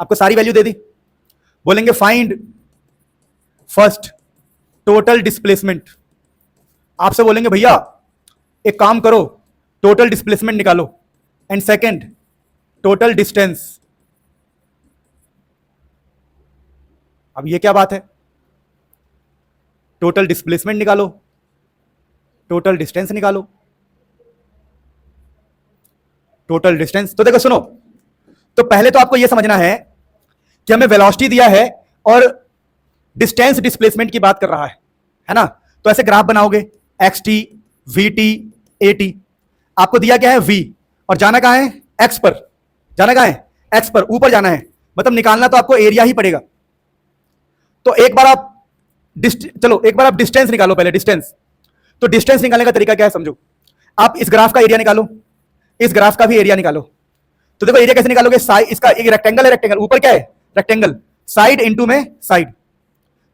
आपको सारी वैल्यू दे दी। बोलेंगे फाइंड फर्स्ट टोटल डिस्प्लेसमेंट। आपसे बोलेंगे भैया एक काम करो, टोटल डिस्प्लेसमेंट निकालो, एंड सेकंड टोटल डिस्टेंस। अब ये क्या बात है? टोटल डिस्प्लेसमेंट निकालो, टोटल डिस्टेंस निकालो, टोटल डिस्टेंस। तो देखो सुनो, तो पहले तो आपको यह समझना है कि हमें वेलोसिटी दिया है और डिस्टेंस डिस्प्लेसमेंट की बात कर रहा है ना। तो ऐसे ग्राफ बनाओगे, x T, we T, A T. आपको दिया क्या है? वी, और जाना कहां है? एक्स पर। जाना कहां है? एक्स पर, ऊपर जाना है, मतलब निकालना तो आपको एरिया ही पड़ेगा। तो एक बार आप डिस्टेंस निकालो पहले, डिस्टेंस। तो डिस्टेंस निकालने का तरीका क्या है समझो। आप इस ग्राफ का एरिया निकालो, इस ग्राफ का भी एरिया निकालो। तो देखो एरिया कैसे निकालोगे? साइड, इसका एक रेक्टेंगल है, रेक्टेंगल ऊपर क्या है? रेक्टेंगल, साइड इंटू में साइड।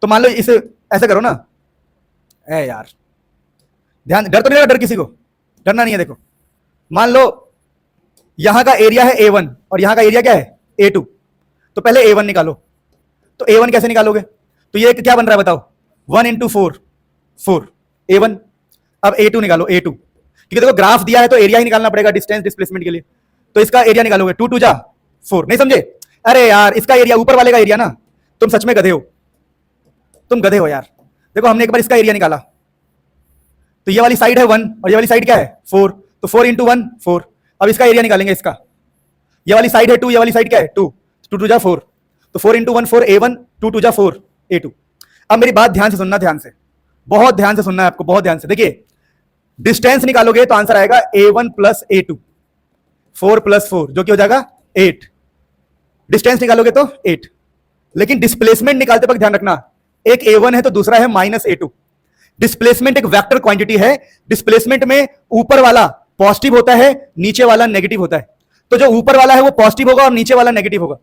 तो मान लो इसे ऐसे करो ना, ए यार ध्यान, डर तो नहीं लगा? डर किसी को? डरना नहीं है। देखो मान लो यहां का एरिया है A1 और यहां का एरिया क्या है A2। तो पहले A1 निकालो। तो A1 कैसे निकालोगे? तो ये क्या बन रहा है बताओ? 1 इंटू 4 4 A1। अब A2 निकालो A2, क्योंकि देखो ग्राफ दिया है तो एरिया ही निकालना पड़ेगा डिस्टेंस डिस्प्लेसमेंट के लिए। तो इसका एरिया निकालोगे 2 2 जा 4। नहीं समझे? अरे यार इसका एरिया ऊपर वाले का एरिया ना। तुम सच में गधे हो, तुम गधे हो यार। देखो हमने एक बार इसका एरिया निकाला, तो ये वाली साइड है 1 और ये वाली साइड क्या है 4। तो 4 इंटू 1 4। अब इसका एरिया निकालेंगे इसका। ये वाली साइड है 2, ये वाली साइड क्या है 2। 2 2 जा 4। तो 4 इंटू 1 4 A1, 2 2 जा 4 A2। अब मेरी बात ध्यान से सुनना, ध्यान से, बहुत ध्यान से सुनना है आपको, बहुत ध्यान से। देखिए डिस्टेंस निकालोगे तो आंसर आएगा A1 प्लस A2, 4 प्लस 4 जो कि हो जाएगा 8। डिस्टेंस निकालोगे तो 8। लेकिन डिस्प्लेसमेंट निकालते वक्त ध्यान रखना, एक A1 है तो दूसरा है माइनस A2। डिस्प्लेसमेंट एक वेक्टर क्वांटिटी है। डिस्प्लेसमेंट में ऊपर वाला पॉजिटिव होता है, नीचे वाला नेगेटिव होता है। तो जो ऊपर वाला है वो पॉजिटिव होगा और नीचे वाला नेगेटिव होगा।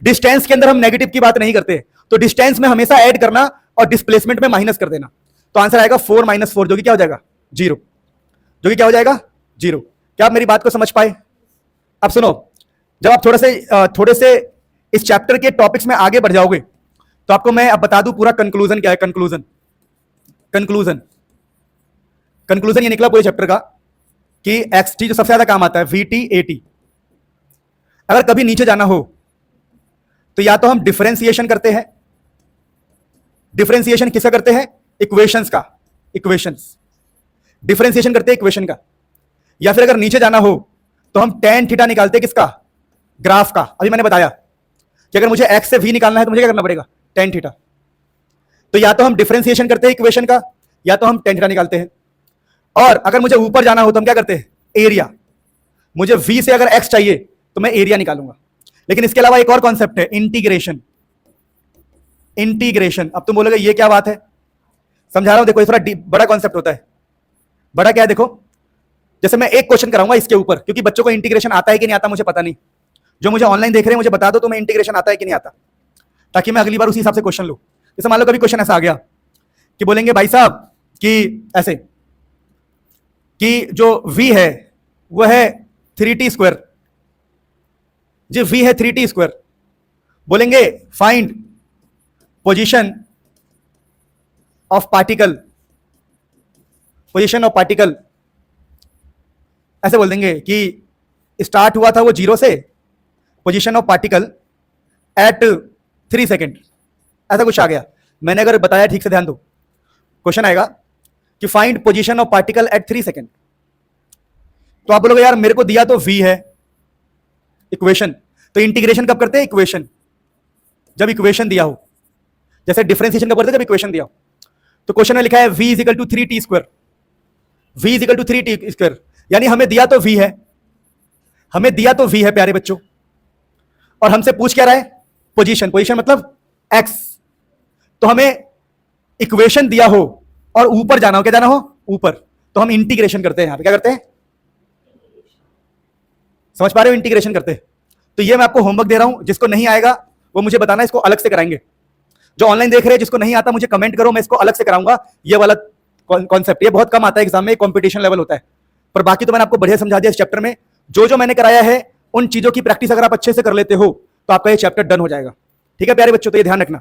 डिस्टेंस के अंदर हम नेगेटिव की बात नहीं करते, तो डिस्टेंस में हमेशा ऐड करना और डिस्प्लेसमेंट में माइनस कर देना। तो आंसर आएगा 4 माइनस 4 जो कि क्या हो जाएगा 0, जो कि क्या हो जाएगा 0। क्या आप मेरी बात को समझ पाए? अब सुनो, जब आप थोड़े से इस चैप्टर के टॉपिक्स में आगे बढ़ जाओगे तो आपको मैं अब बता दूं पूरा कंक्लूजन क्या है। कंक्लूजन ये निकला पूरे चैप्टर का कि XT जो सबसे ज्यादा काम आता है VT AT। अगर कभी नीचे जाना हो तो या तो हम डिफरेंशिएशन करते हैं। डिफरेंशिएशन किसका करते हैं? इक्वेशंस का, इक्वेशंस डिफरेंशिएशन करते हैं इक्वेशन का। या फिर अगर नीचे जाना हो तो हम tan थीटा निकालते हैं किसका? ग्राफ का। अभी मैंने बताया कि अगर मुझे x से v निकालना है तो मुझे क्या करना पड़ेगा? tan theta. तो या तो हम डिफरेंशिएशन करते हैं इक्वेशन का या तो हम tan थीटा निकालते हैं। और अगर मुझे ऊपर जाना हो तो हम क्या करते हैं? एरिया। मुझे v से अगर x चाहिए तो मैं एरिया निकालूंगा। लेकिन इसके अलावा एक और कॉन्सेप्ट है, इंटीग्रेशन। इंटीग्रेशन, अब तुम बोलोगे ये क्या बात है? समझा रहा हूं, देखो ये थोड़ा बड़ा कॉन्सेप्ट होता है। बड़ा क्या है? देखो जैसे मैं एक क्वेश्चन कराऊंगा इसके ऊपर, क्योंकि बच्चों को इंटीग्रेशन आता है कि नहीं आता मुझे पता नहीं। जो मुझे ऑनलाइन देख रहे हैं मुझे बता दो तुम्हें इंटीग्रेशन आता है कि नहीं आता, ताकि मैं अगली बार उसी हिसाब से क्वेश्चन लूं। जैसे मान लो कभी क्वेश्चन ऐसा आ गया कि बोलेंगे भाई साहब कि ऐसे कि जो v है वो है 3t स्क्वायर। जी v है 3t स्क्वायर। बोलेंगे find position of particle, position of particle. ऐसे बोल देंगे कि स्टार्ट हुआ था वो 0 से, position of particle at 3 second. ऐसा कुछ आ गया। मैंने अगर बताया ठीक से ध्यान दो, क्वेश्चन आएगा कि find position of particle at 3 second. तो आप बोलोगे यार मेरे को दिया तो v है इक्वेशन, तो इंटीग्रेशन कब करते हैं? इक्वेशन, जब इक्वेशन दिया हो। जैसे डिफरेंशिएशन कब करते हैं? जब इक्वेशन दिया हो। तो क्वेश्चन में लिखा है v is equal to 3t square, v is equal to 3t square. यानी हमें दिया तो v है, हमें दिया तो v है प्यारे बच्चों, और हमसे पूछ क्या रहा है? पोजीशन। पोजीशन मतलब x। तो हमें इक्वेशन दिया हो और ऊपर जाना हो, क्या जाना हो? ऊपर। तो हम इंटीग्रेशन करते हैं। यहां पे क्या करते हैं? समझ पा रहे हो? इंटीग्रेशन करते हैं। तो ये मैं आपको होमवर्क दे रहा हूं, जिसको नहीं आएगा वो मुझे बताना, इसको अलग से कराएंगे। जो ऑनलाइन देख रहे हैं जिसको नहीं आता मुझे कमेंट करो, मैं इसको अलग से कराऊंगा। ये वाला कॉन्सेप्ट ये बहुत कम आता है एग्जाम में, कॉम्पिटिशन लेवल होता है। पर बाकी तो मैंने आपको बढ़िया समझा दिया इस चैप्टर में। जो जो मैंने कराया है उन चीजों की प्रैक्टिस अगर आप अच्छे से कर लेते हो तो आपका ये चैप्टर डन हो जाएगा। ठीक है प्यारे बच्चों? तो ये ध्यान रखना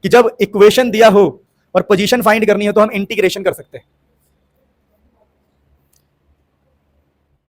कि जब इक्वेशन दिया हो और पोजीशन फाइंड करनी हो तो हम इंटीग्रेशन कर सकते हैं।